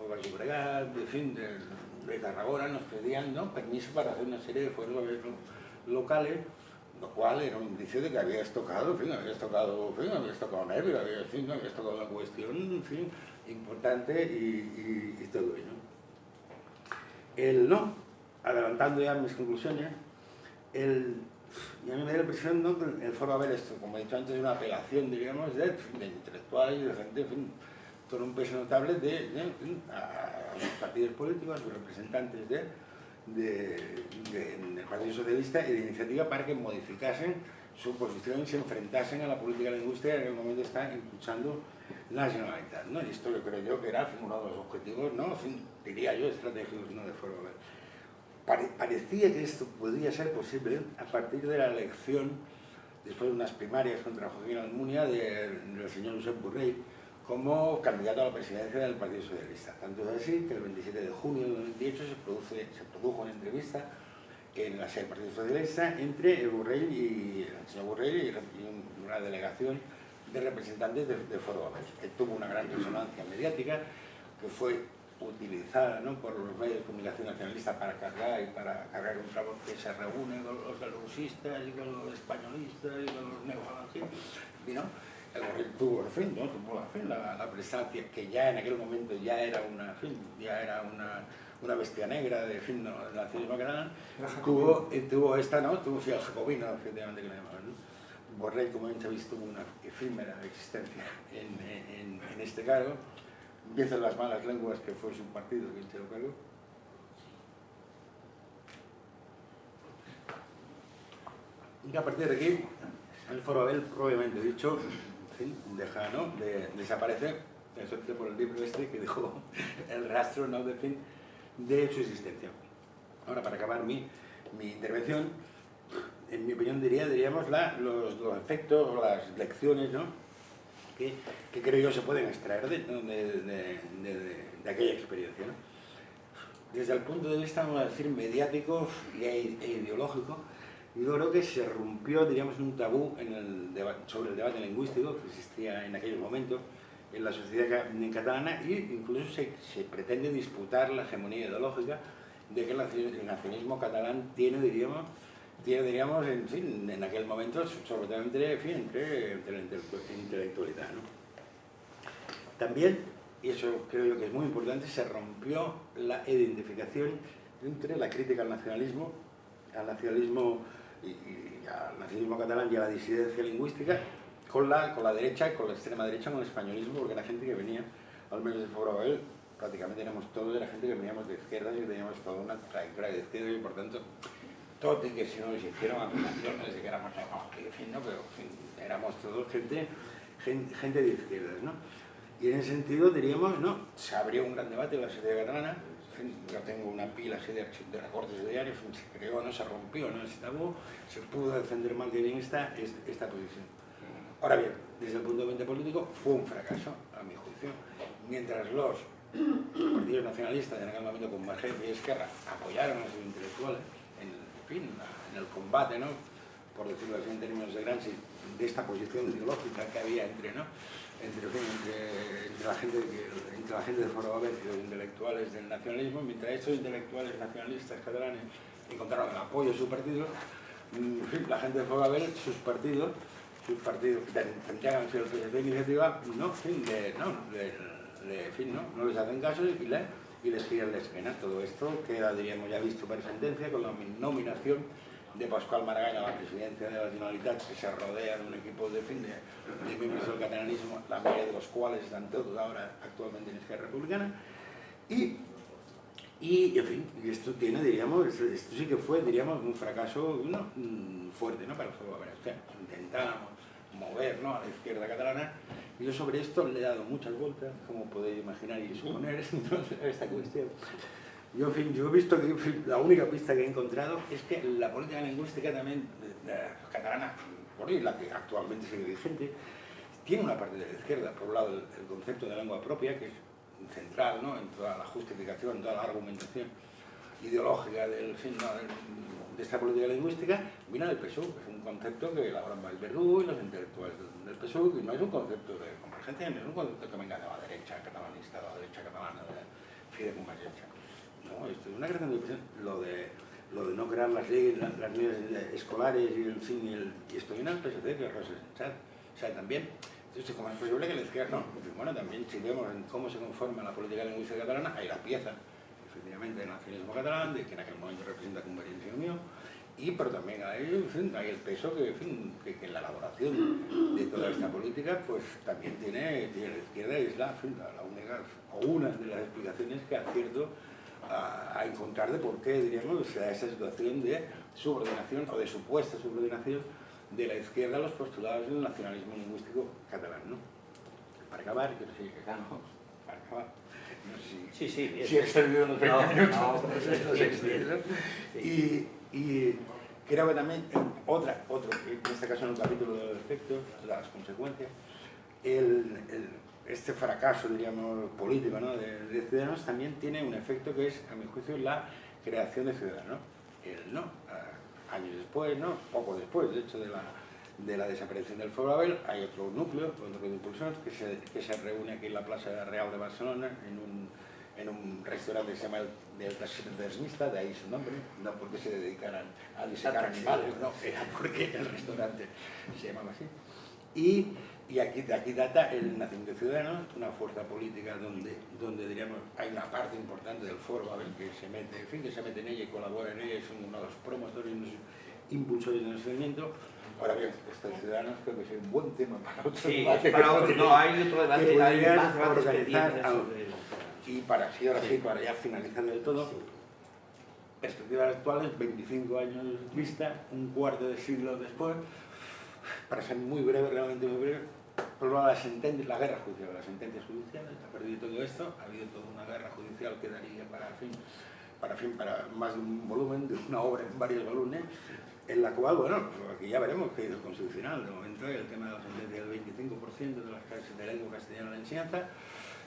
o Baix Llobregat, de fin, de Tarragona, nos pedían, ¿no?, permiso para hacer una serie de foros haberes locales, lo cual era un indicio de que habías tocado, en fin, habías tocado nervio, habías tocado una cuestión, en fin, importante y todo ello. Adelantando ya mis conclusiones, y a mí me da la impresión, ¿no?, que el foro haber esto, como he dicho antes, una apelación, diríamos, de intelectuales y de gente, en fin, con un peso notable a los partidos políticos, a los representantes del Partido Socialista y de Iniciativa para que modificasen su posición y se enfrentasen a la política lingüística que en aquel momento está impulsando la Generalitat, ¿no? Y esto yo creo yo que era uno de los objetivos, ¿no?, en fin, diría yo, estratégicos, ¿no?, de foro haber. Parecía que esto podría ser posible a partir de la elección, después de unas primarias contra Joaquín Almunia, del señor Josep Borrell como candidato a la presidencia del Partido Socialista. Tanto es así que el 27 de junio de 2018 se produjo una entrevista en la sede del Partido Socialista entre el señor Borrell y una delegación de representantes de Foro Haber, que tuvo una gran resonancia mediática, que fue utilizada, ¿no?, por los medios de comunicación nacionalistas para cargar contra los que se reúnen con los galusistas y con los españolistas y con los neofalangistas, ¿no? El Borrell tuvo, en fin, ¿no?, la presencia que ya en aquel momento ya era una bestia negra de, en fin, ¿no?, del nacionalismo catalán, tuvo esta, ¿no?, tuvo el jacobino, efectivamente, que le llamaban, ¿no? Borrell, como hemos visto, tuvo una efímera existencia en este cargo. Empiezan las malas lenguas que fue su partido quien se lo cargó. Y a partir de aquí, el foro Haber, propiamente dicho, en fin, deja, ¿no?, de desaparecer, excepto por el libro este que dejó el rastro, ¿no?, de, fin, de su existencia. Ahora, para acabar mi intervención, en mi opinión diríamos los efectos o las lecciones, ¿no?, que creo yo se pueden extraer de aquella experiencia, ¿no? Desde el punto de vista, vamos a decir, mediático e ideológico, yo creo que se rompió, diríamos, un tabú sobre el debate lingüístico que existía en aquellos momentos en la sociedad catalana, e incluso se pretende disputar la hegemonía ideológica de que el nacionalismo catalán tiene, diríamos, en fin, en aquel momento, sobre todo entre la intelectualidad, ¿no? También, y eso creo yo que es muy importante, se rompió la identificación entre la crítica al nacionalismo catalán y a la disidencia lingüística con la derecha, con la extrema derecha, con el españolismo, porque la gente que venía, al menos de Foro Haber, prácticamente éramos todos de la gente que veníamos de izquierda y que teníamos toda una trayectoria de izquierda y por tanto todo y que si no les hicieron acusaciones de que éramos en fin, ¿no?, pero en fin, éramos todos gente de izquierdas, ¿no? Y en ese sentido diríamos, ¿no?, se abrió un gran debate en la sociedad catalana. En fin, yo tengo una pila así de recortes de diarios, se creó, no se rompió, ¿no?, ese tabú, se pudo defender más bien esta posición. Ahora bien, desde el punto de vista político fue un fracaso, a mi juicio, mientras los partidos nacionalistas en aquel momento Convergencia y Esquerra apoyaron a sus intelectuales en el combate, ¿no?, por decirlo así en términos de Gramsci, de esta posición ideológica que había entre la gente de Foro Haber y los intelectuales del nacionalismo, mientras estos intelectuales nacionalistas catalanes encontraron el apoyo de su partido, la gente de Foro Haber, sus partidos que tendrían sido el PSC de Iniciativa, no les hacen caso y les giran la esquina. Todo esto queda, diríamos, ya visto por sentencia con la nominación de Pascual Maragall a la presidencia de la Generalitat, que se rodea de un equipo de miembros del catalanismo, la mayoría de los cuales están todos ahora actualmente en Esquerra Republicana, y en fin, esto tiene, diríamos, esto sí que fue, diríamos, un fracaso fuerte, ¿no?, para el Foro Haber. O sea, intentábamos mover, ¿no?, a la izquierda catalana Yo sobre esto le he dado muchas vueltas, como podéis imaginar y suponer, entonces, esta cuestión. Yo, en fin, yo he visto que la única pista que he encontrado es que la política lingüística también catalana, por ahí, la que actualmente sigue vigente, tiene una parte de la izquierda. Por un lado, el concepto de lengua propia, que es central, ¿no?, en toda la justificación, en toda la argumentación ideológica del fin, ¿no?, de esta política lingüística, viene del PSOE, que es un concepto que elaboran Vallverdú y los intelectuales del PSOE, que no es un concepto de convergencia, no es un concepto que venga de la derecha catalanista, de la derecha catalana, de Fidesz-Convergencia. No, esto es una creación de presión. Lo de no crear las leyes escolares y, en fin, y esto viene al PSC, que es Rosa Sensat. O sea, también, entonces, como es posible que la izquierda, no, bueno, también si vemos en cómo se conforma la política lingüística catalana, hay la pieza, efectivamente, del nacionalismo catalán, de que en aquel momento representa Convergencia y Unión, pero también hay, en fin, hay el peso que, en fin, que en la elaboración de toda esta política, pues también tiene la izquierda, y es la única, o una de las explicaciones que acierto a encontrar de por qué, diríamos, o sea, esa situación de subordinación o de supuesta subordinación de la izquierda a los postulados del nacionalismo lingüístico catalán, ¿no? Para acabar, yo no sé qué gano, para acabar, no sé si he extendido los 20 minutos. Y creo que también, otro, en este caso en el capítulo de los efectos, las consecuencias, este fracaso, diríamos, político, ¿no?, de Ciudadanos también tiene un efecto que es, a mi juicio, la creación de Ciudadanos. Años después, ¿no?, poco después, de hecho, de la desaparición del Foro Babel, hay otro núcleo, otro de impulsores, que se reúne aquí en la Plaza Real de Barcelona, en un restaurante que se llama el Transmista, de ahí su nombre, no porque se dedicaran a disecar animales, no, era porque el restaurante se llamaba así. Y aquí data el nacimiento de Ciudadanos, una fuerza política donde diríamos, hay una parte importante del Foro Babel que se mete en ella y colabora en ella, y son uno de los promotores y los impulsores del movimiento. Ahora bien, estos Ciudadanos creo que es un buen tema para otro debate. Para otro, no, hay otro debate, hay más debates pendientes sobre... Y para ya finalizar del todo, perspectivas actuales, 25 años vista, un cuarto de siglo después, para ser muy breve, realmente muy breve, por la guerra judicial, las sentencias judiciales, ha perdido todo esto, ha habido toda una guerra judicial que daría para más de un volumen, de una obra en varios volúmenes, en la cual, bueno, aquí ya veremos que es el Constitucional, de momento el tema de la sentencia del 25% de las clases de lengua castellana en la enseñanza,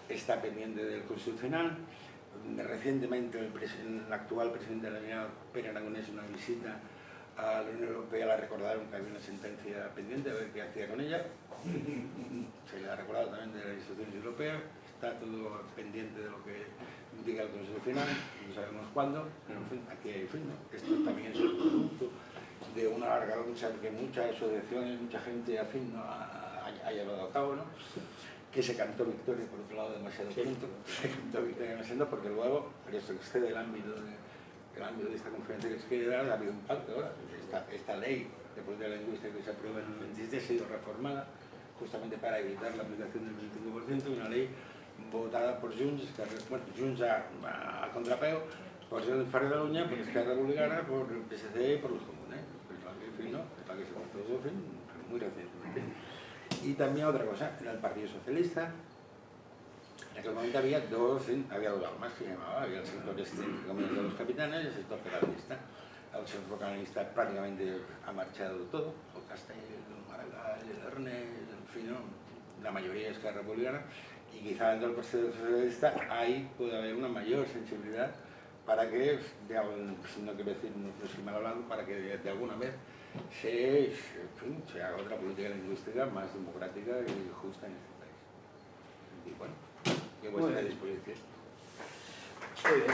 está pendiente del Constitucional. Recientemente el actual presidente de la Unión, Pere Aragonés, una visita a la Unión Europea, le recordaron que había una sentencia pendiente, a ver qué hacía con ella. Se le ha recordado también de las instituciones europeas, está todo pendiente de lo que diga el Constitucional, no sabemos cuándo, pero en fin, aquí hay fin, ¿no? Esto también es el producto de una larga lucha que muchas asociaciones, mucha gente afín, ¿no?, ha llevado a cabo, ¿no?, que se cantó victoria, por otro lado, demasiado pronto, se cantó victoria demasiado porque luego, pero esto excede el ámbito de esta conferencia que es que ha habido un pacto ahora. Esta ley de política lingüística que se aprueba en el 97 ha sido reformada justamente para evitar la aplicación del 25%, una ley votada por Junts, Junts a contrapeo, por Ferrer de Catalunya, por Esquerra Republicana, por el PSC y por los comunes. Pues la que se cortó eso, muy recientemente. Y también otra cosa, en el Partido Socialista, en aquel momento había dos almas que se llamaban, había el sector de los capitanes y el sector catalanista. El sector catalanista prácticamente ha marchado todo, o Castell, el Maragall, el Arnés, en fin, ¿no?, la mayoría es Esquerra Republicana, y quizá dentro del Partido Socialista ahí puede haber una mayor sensibilidad para que, no quiero decir, no estoy mal hablando, para que de alguna vez se haga otra política lingüística más democrática y justa en este país. Y bueno, que vuestra disposición. Muy bien.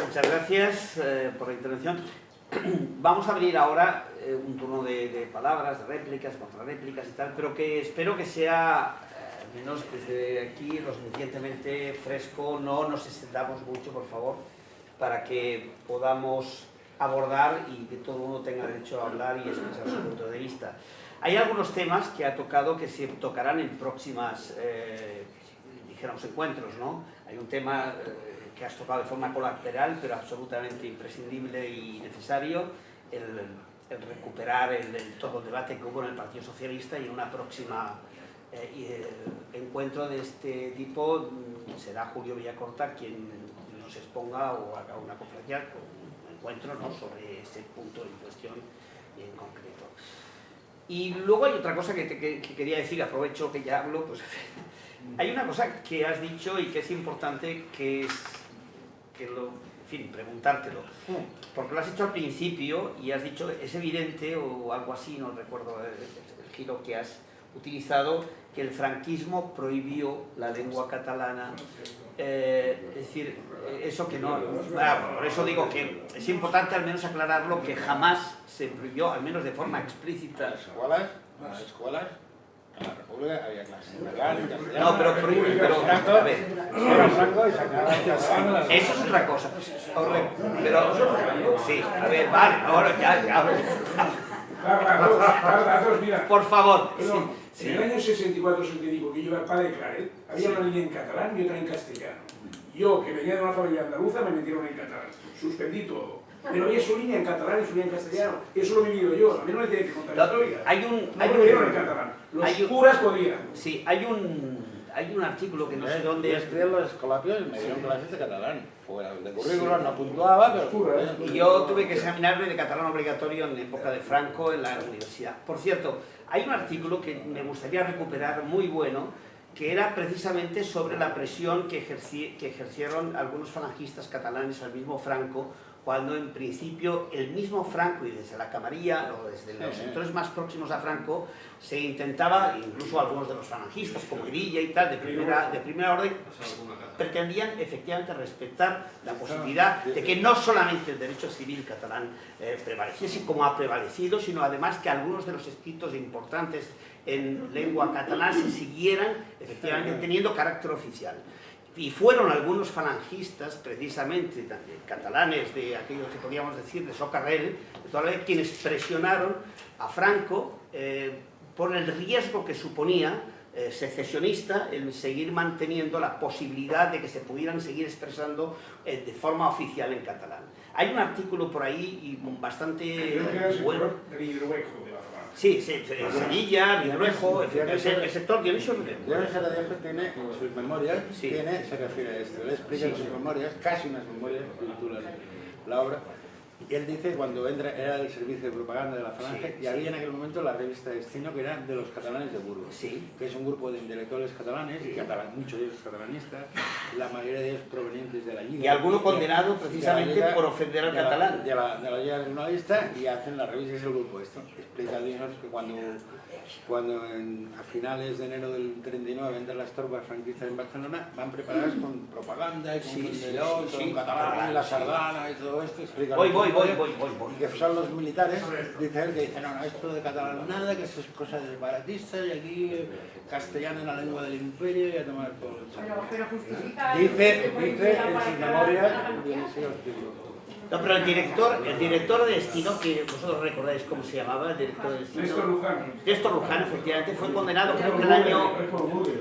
Muchas gracias por la intervención. Vamos a abrir ahora un turno de palabras, de réplicas, contrarréplicas y tal, pero que espero que sea, al menos desde aquí, lo suficientemente fresco, no nos extendamos mucho, por favor, para que podamos abordar y que todo el mundo tenga derecho a hablar y expresar su punto de vista. Hay algunos temas que ha tocado que se tocarán en próximas, dijéramos, encuentros, ¿no? Hay un tema que has tocado de forma colateral, pero absolutamente imprescindible y necesario, recuperar todo el debate que hubo en el Partido Socialista, y en una próxima encuentro de este tipo será Julio Villacorta quien nos exponga o haga una conferencia, un encuentro, ¿no?, sobre ese punto en cuestión en concreto. Y luego hay otra cosa que quería decir, aprovecho que ya hablo, pues hay una cosa que has dicho y que es importante, en fin, preguntártelo, porque lo has hecho al principio y has dicho, es evidente o algo así, no recuerdo el giro que has utilizado, que el franquismo prohibió la lengua catalana, es decir, eso que no, por eso digo que es importante al menos aclararlo, que jamás se prohibió, al menos de forma explícita. En las escuelas, en la República había clases de catalán, castellano. No, pero Franco, a ver, Franco y sacaba el catalán. eso es otra cosa. Pero, sí, a ver, vale, ahora ya. Mira, Por favor. perdón, Sí. en el año 64-65, que yo era padre de Claret, había una línea en catalán y otra en castellano. Yo, que venía de una familia andaluza, me metieron en catalán. Suspendí todo. Pero había su línea en catalán y su línea en castellano. Eso lo he vivido yo. A mí no me tiene que contar historia. Hay un No me metieron en catalán. Los curas podían. Sí, hay un artículo que no sé dónde Yo es. estudié en los colapios y me dieron clases de catalán. Fuera de currículum, no puntuaba, pero... Y yo tuve que examinarme de catalán obligatorio en época de Franco en la universidad. Por cierto, hay un artículo que me gustaría recuperar, muy bueno, que era precisamente sobre la presión que ejercieron algunos falangistas catalanes al mismo Franco, cuando en principio el mismo Franco, y desde la camarilla o desde los sectores más próximos a Franco, se intentaba, incluso algunos de los falangistas, como Irilla y tal, de primera orden, pretendían efectivamente respetar la posibilidad de que no solamente el derecho civil catalán prevaleciese como ha prevalecido, sino además que algunos de los escritos importantes en lengua catalana se siguieran efectivamente teniendo carácter oficial. Y fueron algunos falangistas, precisamente catalanes, de aquellos que podíamos decir de Socarrel, quienes presionaron a Franco por el riesgo que suponía secesionista el seguir manteniendo la posibilidad de que se pudieran seguir expresando de forma oficial en catalán. Hay un artículo por ahí y bastante bueno. Sí, Sevilla, Vidruejo, el sector Dionisio Vidruejo. Dionisio Vidruejo tiene en sus memorias, Sí. se refiere a esto, él explica en sus memorias, casi unas memorias, titulan la obra, y él dice cuando era el servicio de propaganda de la Falange, y había en aquel momento la revista Destino, que era de los catalanes de Burgos, que es un grupo de intelectuales catalanes, muchos de ellos catalanistas, la mayoría de ellos provenientes de la Lliga. Y alguno condenado precisamente por ofender al catalán. De la Lliga Regionalista, y hacen la revista, es el grupo esto. Explica que cuando a finales de enero del 39 entran las tropas franquistas en Barcelona, van preparadas con propaganda y con catalán, la sardana y todo esto. Explica Voy. Y que son los militares, dice él, que dicen, no, esto de catalán nada, que eso es cosa de baratistas, y aquí castellano es la lengua del imperio, y a tomar todo el chaval. Pero justifica... Dice en sus memorias, Dionisio Vidruejo. No, pero el director de Destino, que vosotros recordáis cómo se llamaba, el director de Destino... Néstor Luján, efectivamente, fue condenado,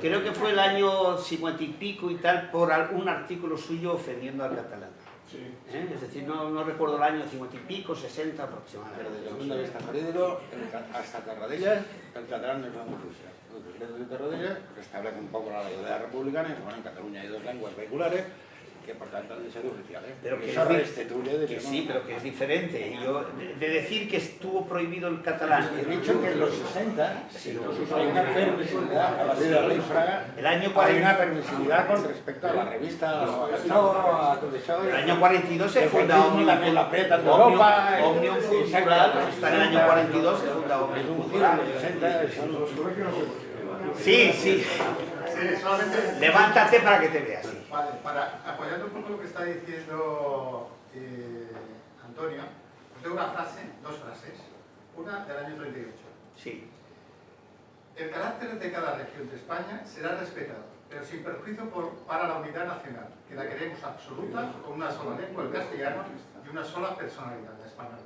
creo que fue el año 50 y pico y tal, por un artículo suyo ofendiendo al catalán. Es decir, no recuerdo el año 50 y pico, 60 aproximadamente. Pero desde el punto de vista jurídico, hasta Tarradellas, el catalán no es lengua oficial. Los decretos de Tarradellas restablecen un poco la ley republicana, y bueno, en Cataluña hay dos lenguas vehiculares, que por tanto han de ser oficiales. Pero que, eso restituye de que sí, pero que es diferente. Yo, de decir que estuvo prohibido el catalán... He dicho que en los 60 hay una permisividad, a partir de la ley Fraga, el año hay una permisividad con respecto a la revista, a todo eso. El año 42 se funda Omnium, la PETA de Europa, Omnium Cultural, está en el año 42 se funda Omnium Cultural. Sí. Sí, solamente... Levántate para que te veas. Vale, para apoyar un poco lo que está diciendo Antonio, os tengo dos frases. Una del año 38. Sí. El carácter de cada región de España será respetado, pero sin perjuicio para la unidad nacional, que la queremos absoluta, con una sola lengua, el castellano, y una sola personalidad, la española.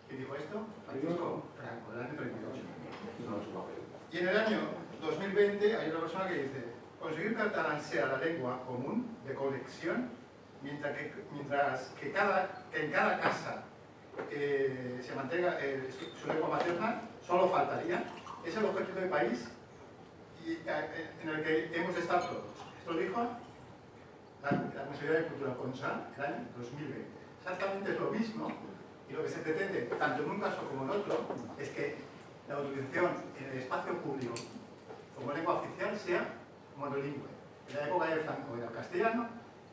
¿Quién dijo esto? Francisco Franco, del año 38. Y en el año 2020 hay una persona que dice: conseguir que el catalán sea la lengua común de conexión, mientras que en cada casa se se mantenga su lengua materna, solo faltaría. Es el objetivo de país en el que hemos de estar todos. Esto lo dijo la Consejería de Cultura Consal en el año 2020. Exactamente es lo mismo, y lo que se pretende, tanto en un caso como en otro, es que la utilización en el espacio público como lengua oficial sea monolingüe. En la época de Franco era el castellano,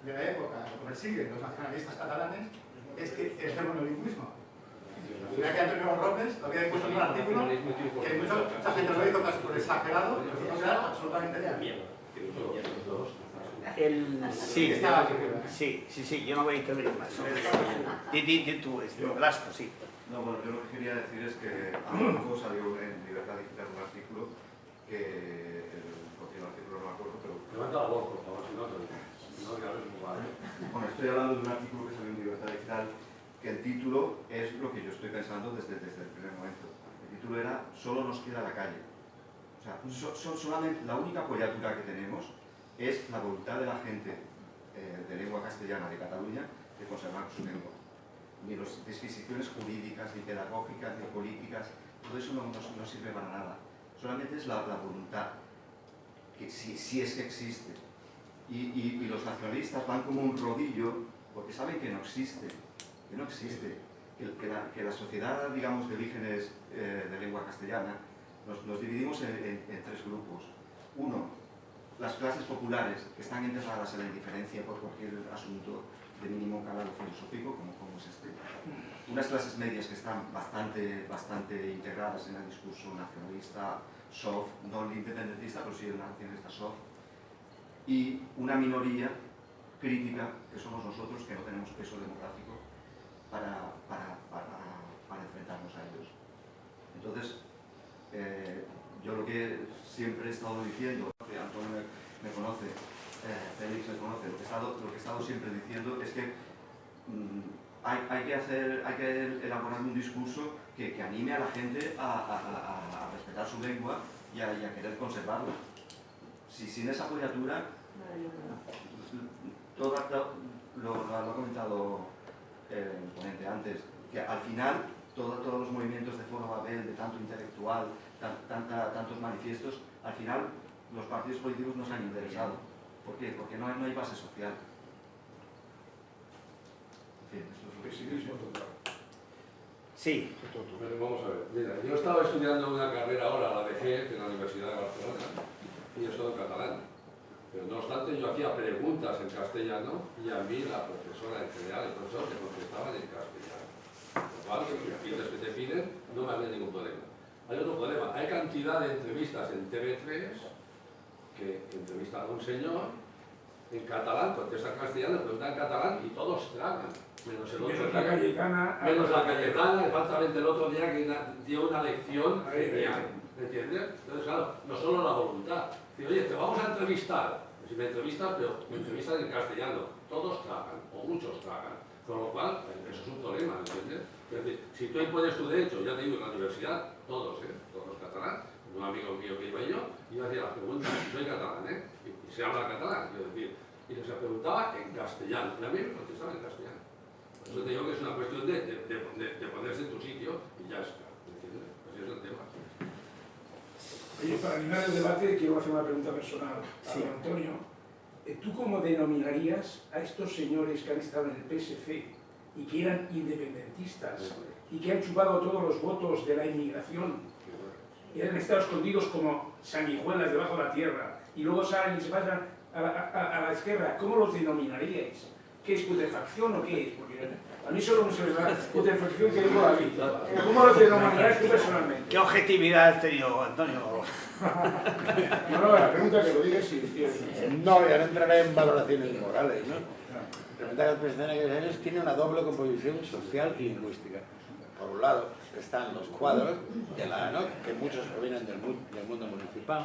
y en la época, como siguen los nacionalistas catalanes, es que es el monolingüismo. Mira que Antonio Robles lo había puesto en un artículo que mucha gente lo hizo casi por exagerado, y nosotros era absolutamente bien. Sí, yo no voy a intervenir más. Di tú, Velasco, sí. No, bueno, yo lo que quería decir es que hace poco salió en Libertad Digital un artículo que, el artículo no me acuerdo, pero... Levanta la voz, por favor, si no, ya ves muy mal. Bueno, estoy hablando de un artículo que salió en Libertad Digital, que el título es lo que yo estoy pensando desde el primer momento. El título era "Solo nos queda la calle". O sea, solamente la única apoyatura que tenemos es la voluntad de la gente de lengua castellana de Cataluña de conservar su lengua. Ni las disquisiciones jurídicas, ni pedagógicas, ni políticas, todo eso no sirve para nada. Solamente es la voluntad, que si es que existe. Y los nacionalistas van como un rodillo porque saben que no existe, que la sociedad, digamos, de orígenes de lengua castellana, nos dividimos en tres grupos. Uno, las clases populares, que están enterradas en la indiferencia por cualquier asunto de mínimo calado filosófico, como es este. Unas clases medias que están bastante integradas en el discurso nacionalista soft, no el independentista, pero sí el nacionalista soft. Y una minoría crítica, que somos nosotros, que no tenemos peso demográfico para enfrentarnos a ellos. Entonces, yo lo que siempre he estado diciendo, que Antonio me conoce, Félix me conoce, lo que he estado siempre diciendo es que hay que elaborar un discurso que anime a la gente a respetar su lengua y a querer conservarla. Sin esa apoyatura, lo ha comentado el ponente antes, que al final todos los movimientos de Foro Babel, de tanto intelectual, tantos manifiestos, al final los partidos políticos no se han interesado. ¿Por qué? Porque no hay base social. En fin, esto es lo que Pesimismo total. Sí. Pero vamos a ver. Mira, yo estaba estudiando una carrera ahora, la dejé en la Universidad de Barcelona, y yo soy catalán. Pero no obstante, yo hacía preguntas en castellano y a mí la profesora en general, el profesor, me contestaba en castellano. Lo cual, si pides que te piden, no me había ningún problema. Hay otro problema. Hay cantidad de entrevistas en TV3 que entrevistan a un señor en catalán, contesta en castellano, pregunta en catalán y todos tragan. Menos el otro Menos la Cayetana. Menos la Cayetana, exactamente el otro día que dio una lección genial. ¿Me entiendes? Entonces, claro, no solo la voluntad. Dice, oye, te vamos a entrevistar. Si me entrevistas, pero me entrevistas en castellano. Todos tragan, o muchos tragan. Con lo cual, eso es un problema, ¿me entiendes? Es decir, si tú impones tu derecho, ya te digo, en la universidad, todos catalán, un amigo mío que iba y yo hacía las preguntas, soy catalán, y se habla catalán, quiero decir, y les preguntaba en castellano, y a mí me contestaba en castellano. Por eso te digo que es una cuestión de ponerse en tu sitio y ya está, ¿me entiendes? Así es el tema. Oye, para animar el debate, quiero hacer una pregunta personal a don Antonio. ¿Tú cómo denominarías a estos señores que han estado en el PSC y que eran independentistas y que han chupado todos los votos de la inmigración y han estado escondidos como sanguijuelas debajo de la tierra y luego salen y se pasan a la izquierda? ¿Cómo los denominaríais? ¿Qué es putrefacción o qué es? Porque a mí solo me se me da putrefacción que digo aquí. ¿Cómo los denominarías tú personalmente? ¿Qué objetividad has tenido, Antonio? No, la pregunta que lo digas si... No, ya no entraré en valoraciones morales, ¿no? La verdad que el presidente de años tiene una doble composición social y lingüística. Por un lado están los cuadros de la ANOC, que muchos provienen del mundo municipal,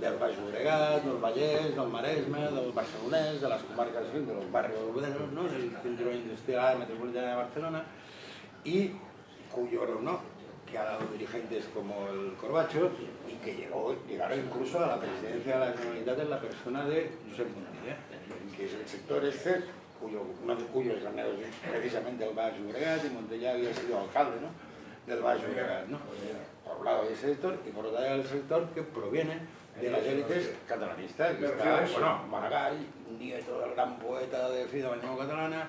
del Baix Llobregat, del Vallès, del Maresme, del Barcelonès, de las comarcas, de los barrios obreros, ¿no? Del centro industrial metropolitano de Barcelona, y cuyo ¿no? que ha dado dirigentes como el Corbacho y que llegaron incluso a la presidencia de la Generalitat en la persona de Josep Montilla, que es el sector uno de cuyos graneros es precisamente el Baix Llobregat, y Montilla había sido alcalde, ¿no? del Baix Llobregat, ¿no? Por un lado hay ese sector y por otro lado hay el sector que proviene de las élites catalanistas. Bueno, Maragall, nieto del gran poeta de Frida Bañó catalana,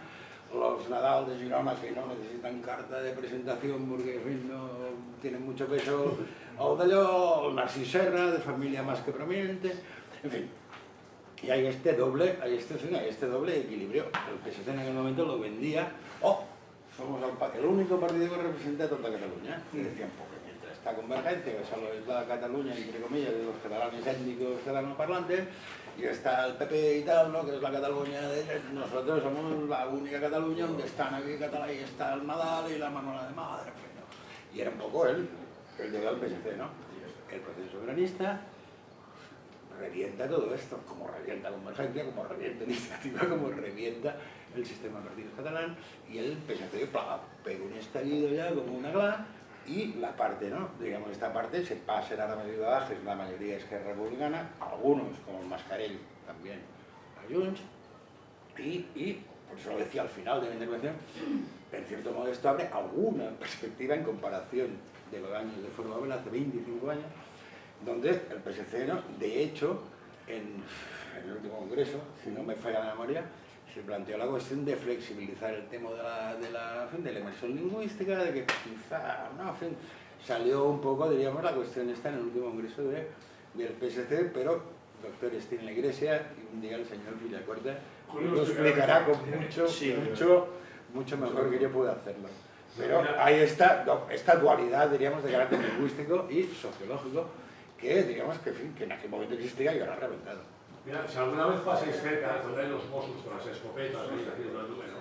los Nadal de Girona, que no necesitan carta de presentación porque en fin, no tienen mucho peso, o de el Narcís Serra, de familia más que prominente, en fin. Y hay este doble equilibrio. El PSC en aquel momento lo vendía, somos el único partido que representa a toda Cataluña. Y decían, porque mientras esta convergencia, que solo es la Cataluña, entre comillas, de los catalanes étnicos catalanoparlantes, y está el PP y tal, ¿no? Que es la Cataluña de... Nosotros somos la única Cataluña donde están aquí Catalá y está el Nadal y la Manuela de Madre, ¿no? Y era un poco él llegó al PSC, ¿no? El proceso soberanista revienta todo esto, como revienta Convergencia, como revienta Iniciativa, como revienta el sistema de partidos catalán, y el PSC pega un estallido ya como una gla, y la parte, ¿no? Digamos, esta parte se pasa a la medida baja, la mayoría es que es republicana, algunos, como el Mascarell, también a Junts, y por eso lo decía al final de la intervención, en cierto modo esto abre alguna perspectiva en comparación de los años de Foro Babel hace 25 años, donde el PSC, ¿no? De hecho, en el último congreso, si no me falla la memoria, se planteó la cuestión de flexibilizar el tema de la inmersión lingüística, de que quizá, no, en fin, salió un poco, diríamos, la cuestión esta en el último congreso del PSC, pero doctor está en la iglesia y un día el señor Villacorta lo explicará con mucho mejor que yo pueda hacerlo. Pero hay esta dualidad, diríamos, de carácter lingüístico y sociológico que, digamos, que en aquel momento existía y ahora ha reventado. Mira, si alguna vez pasáis cerca de los Mossos con las escopetas y haciendo el número,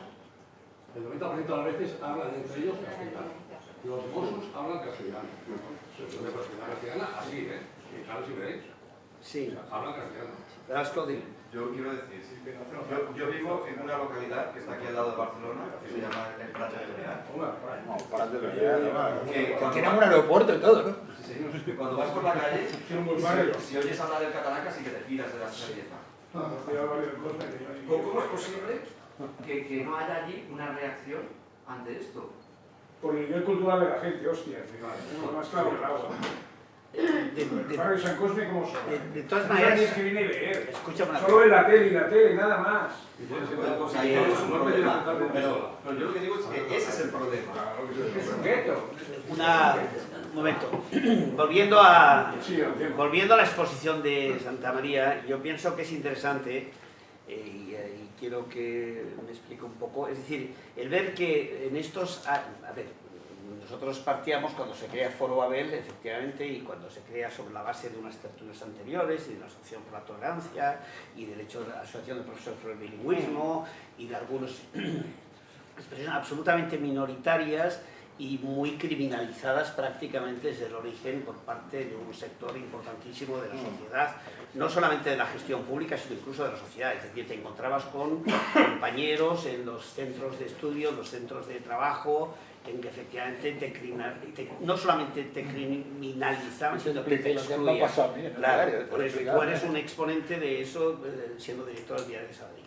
el 90% de las veces hablan entre ellos castellano. Los Mossos hablan castellano. De profundidad castellana, así, ¿eh? Claro, si veréis. Sí. Hablan castellano. Yo quiero decir, yo vivo en una localidad que está aquí al lado de Barcelona, que se llama El Prat de Llobregat. Que tiene un aeropuerto y todo, ¿no? Cuando vas por la calle, si oyes hablar del catalán casi que te giras de la servilleta. ¿Cómo es posible que no haya allí una reacción ante esto? Por el nivel cultural de la gente, hostia. Más claro que el agua. El barrio San Cosme, ¿cómo son? De todas maneras, es que viene a leer. Escúchame una Solo en la tele, nada más. Pues ahí tenemos un problema. Pero yo lo que digo es que ese es el problema. un momento. Volviendo a la exposición de Santa María, yo pienso que es interesante y quiero que me explique un poco, es decir, el ver que en estos... A ver, nosotros partíamos cuando se crea Foro Babel, efectivamente, y cuando se crea sobre la base de unas tertulias anteriores y de la Asociación por la Tolerancia y del hecho de la Asociación de Profesores por el Bilingüismo y de algunas expresiones absolutamente minoritarias y muy criminalizadas prácticamente desde el origen por parte de un sector importantísimo de la sociedad, no solamente de la gestión pública, sino incluso de la sociedad. Es decir, te encontrabas con compañeros en los centros de estudio, en los centros de trabajo, en que efectivamente no solamente te criminalizaban, sino que te excluían. Claro, por eso tú eres un exponente de eso, siendo director del Diario de Sabadell.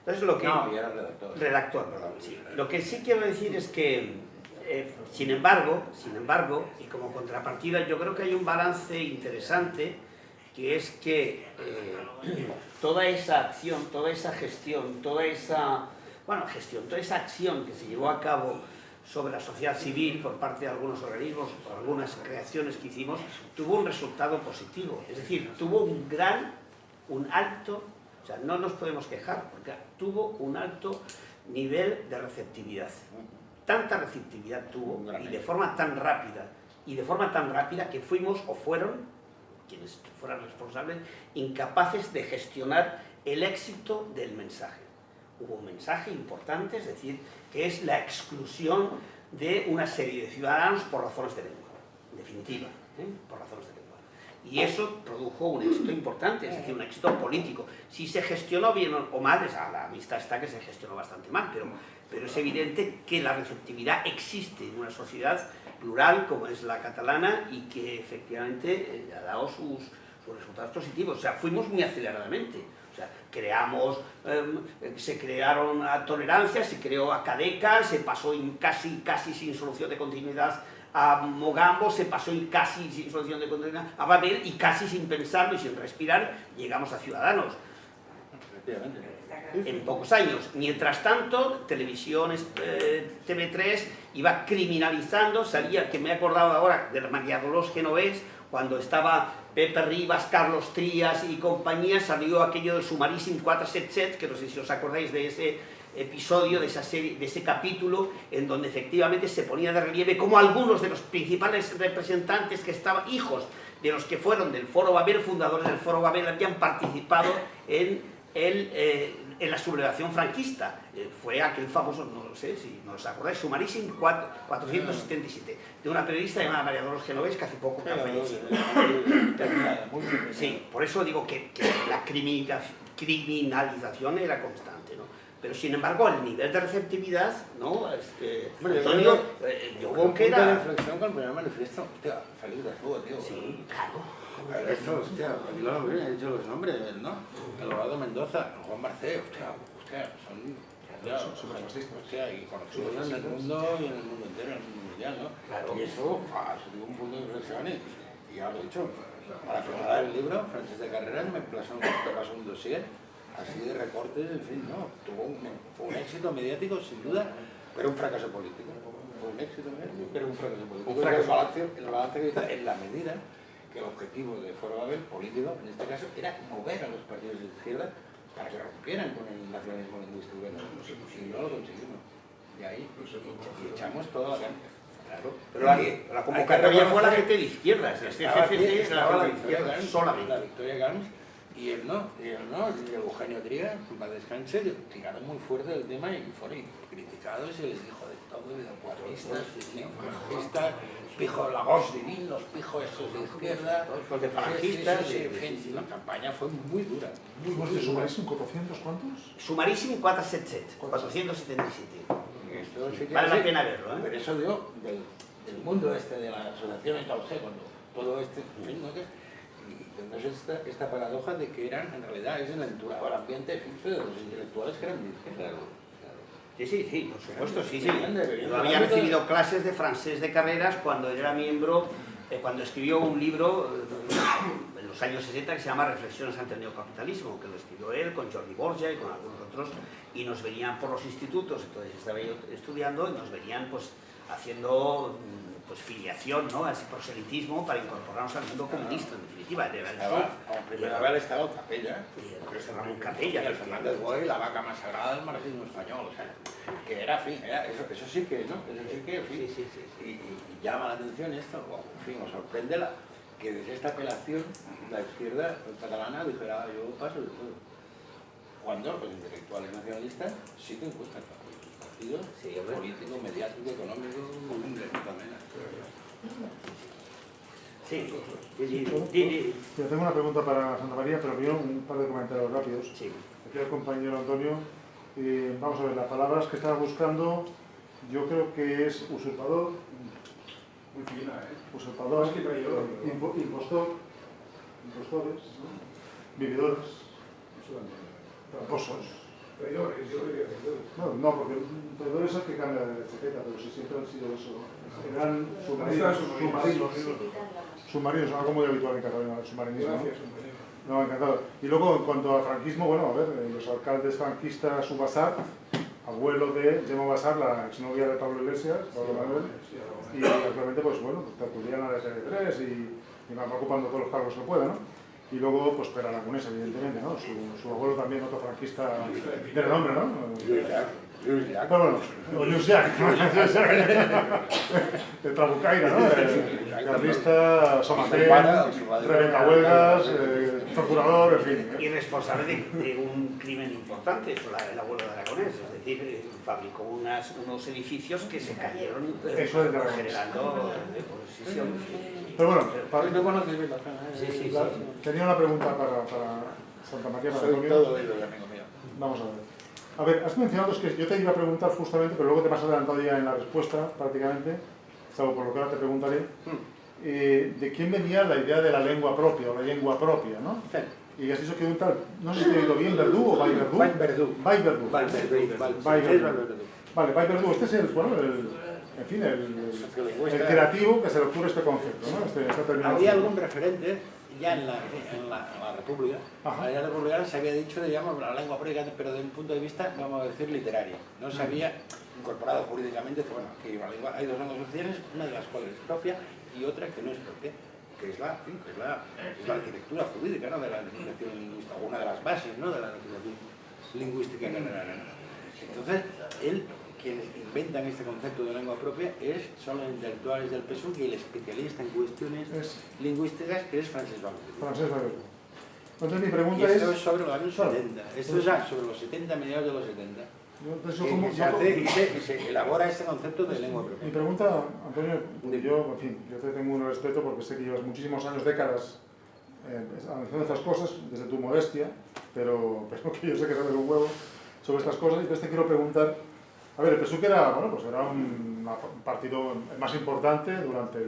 Entonces, lo que... No, y era redactor. Redactor, perdón, sí. Lo que sí quiero decir es que, sin embargo, y como contrapartida, yo creo que hay un balance interesante, que es que toda esa acción, toda esa gestión, toda esa acción que se llevó a cabo sobre la sociedad civil por parte de algunos organismos, por algunas creaciones que hicimos, tuvo un resultado positivo. Es decir, tuvo un alto, o sea, no nos podemos quejar, porque tuvo un alto nivel de receptividad. Tanta receptividad tuvo, y de forma tan rápida, que fuimos, o fueron, quienes fueran responsables, incapaces de gestionar el éxito del mensaje. Hubo un mensaje importante, es decir, que es la exclusión de una serie de ciudadanos por razones de lengua, en definitiva, por razones de lengua. Y eso produjo un éxito importante, es decir, un éxito político. Si se gestionó bien o mal, la vista está que se gestionó bastante mal, pero es evidente que la receptividad existe en una sociedad plural como es la catalana y que efectivamente ha dado sus resultados positivos. O sea, fuimos muy aceleradamente. O sea, se crearon tolerancias, se creó Acadeca, se pasó casi sin solución de continuidad a Mogambo, se pasó casi sin solución de continuidad a Babel, y casi sin pensarlo y sin respirar llegamos a Ciudadanos. En pocos años. Mientras tanto, Televisión TV3 iba criminalizando, salía, que me he acordado ahora de María Dolores Genovés, cuando estaba Pepe Rivas, Carlos Trías y compañía, salió aquello del Sumaríssim 477, que no sé si os acordáis de ese episodio, de esa serie, de ese capítulo, en donde efectivamente se ponía de relieve cómo algunos de los principales representantes que estaban, hijos de los que fueron del Foro Babel, fundadores del Foro Babel, habían participado en la sublevación franquista. Fue aquel famoso, no sé si no os acordáis, Sumaríssim 477, de una periodista llamada María Dolores Genovés, que hace poco ha fallecido. Sí, por eso digo que la criminalización era constante, ¿no? Pero sin embargo, el nivel de receptividad, ¿no? Antonio, yo creo que era... de reflexión con el primer manifiesto. Hostia, Félix Verdugo, tío. Sí, claro. Esto, hostia, aquí lo he dicho los nombres, ¿no? El Eduardo Mendoza, el Juan Marcé, hostia, son superfascistas, hostia, y conocidos en el mundo y en el mundo entero, en el mundo mundial, ¿no? Claro. Y eso, sería un punto de reflexión y ya lo he dicho, para preparar el libro, Francesc de Carreras me pasó un dossier así de recortes, en fin, ¿no? Fue un éxito mediático, sin duda, pero un fracaso político. Fue un éxito mediático, pero un fracaso político. Un fracaso. El balance que está en la medida que el objetivo de Foro Babel, político, en este caso, era mover a los partidos de izquierda para que rompieran con el nacionalismo lingüístico. Y no lo conseguimos. Y ahí echamos toda la carne. Claro. Pero la convocatoria fue a la gente de izquierdas, el CCC era la gente de izquierdas, solamente. La Victoria Camps y el Eugenio Trías, para descanse, tiraron muy fuerte del tema y fueron criticados y se les dijo de todo, de cuatristas, neofascistas, pijos lagos divinos, pijos estos de izquierda, los de falangistas. La campaña fue muy dura. ¿De Sumaríssim 400 cuántos? Sumaríssim 477. Esto sí que Vale la pena verlo, ¿eh? Pero eso dio del mundo este de la asociación de Cauce, cuando todo este, en fin, ¿no? Y entonces esta paradoja de que eran, en realidad, es el ambiente fijo de los intelectuales que eran de izquierda. Sí, por supuesto, sí. Yo había recibido clases de Francesc de Carreras cuando era miembro, cuando escribió un libro en los años 60 que se llama Reflexiones ante el neocapitalismo, que lo escribió él con Jordi Borja y con algunos otros, y nos venían por los institutos, entonces estaba yo estudiando, y nos venían pues haciendo filiación, ¿no? Ese proselitismo para incorporarnos al mundo comunista, en definitiva. Primero había estado Capella, pero estaba en Capella. el Fernández Boy, la vaca más sagrada del marxismo español, o sea, que era, en fin, eso sí que, ¿no? Eso sí que, en fin, Sí. Y llama la atención esto, en fin, os sorprende que desde esta apelación la izquierda catalana dijera, yo paso de todo. Cuando los intelectuales nacionalistas sí que encuentran partidos político, mediático, económico, también. Sí. Yo tengo una pregunta para Santa María, pero primero un par de comentarios rápidos. Sí. Aquí el compañero Antonio, vamos a ver, las palabras que estaba buscando, yo creo que es usurpador, Muy fina, usurpador, Más que traidor, impostor, impostores, vividores, tramposos. Traidores, yo diría traidores. No, porque traidores es el que cambia de etiqueta, pero si siempre han sido eso. Eran submarinos, algo muy habitual en Cataluña, el submarinismo. Gracias, compañero. No, encantado. Y luego, en cuanto al franquismo, bueno, a ver, los alcaldes franquistas, Subasar, abuelo de Gemma Basar, la exnovia de Pablo Iglesias, Pablo Manuel, y actualmente, pues bueno, pues tertuliana de TV3 y va ocupando todos los cargos que pueda, ¿no? Y luego, pues Pere Aragonés, evidentemente, ¿no? Su abuelo también, otro franquista de nombre, ¿no? Lluís Llach. Bueno, o Lluís Llach, de Trabucaire, ¿no? Carlista, somater, reventahuelgas, torturador, en fin. Y responsable de un crimen importante, el abuelo de Aragonés, es decir, fabricó unos edificios que se cayeron generando posición. Pero bueno, No conoces bien la zona, Sí. tenía una pregunta para Santa María, para Soy Antonio. todo oído, amigo mío. Vamos a ver. A ver, has mencionado, es que yo te iba a preguntar justamente, pero luego te me has adelantado ya en la respuesta, prácticamente, salvo por lo que ahora te preguntaré, de quién venía la idea de la lengua propia o la lengua propia, ¿no? Sí. y has dicho que un tal, no sé si te he oído bien, Verdú o Vallverdú. Vallverdú. Vallverdú. Vallverdú. Vale, Vallverdú, este es el, bueno, en fin, el creativo que se le ocurre este concepto, ¿no? Esta terminación. Había algún referente ya en la República. En la República se había dicho, digamos, la lengua propia, pero desde un punto de vista, vamos a decir, literario. No se había incorporado jurídicamente que, bueno, que hay dos lenguas oficiales, una de las cuales es propia y otra que no es propia, que es la arquitectura jurídica, ¿no?, de la legislación lingüística, o una de las bases, ¿no?, de la legislación lingüística catalana, ¿no? Entonces, quienes inventan este concepto de lengua propia son los intelectuales del PSUV y el especialista en cuestiones lingüísticas, que es Francesc Vallverdú. Francesc Vallverdú. Entonces mi pregunta y esto es sobre los años 70, esto es ya sobre los 70, mediados de los 70. Y se elabora este concepto de lengua propia. Mi pregunta, Antonio, yo, en fin, yo te tengo un respeto porque sé que llevas muchísimos años, décadas, analizando estas cosas, desde tu modestia, pero que yo sé que sabes un huevo sobre estas cosas, y entonces te quiero preguntar, a ver, el PSUV era, bueno, pues era un partido más importante durante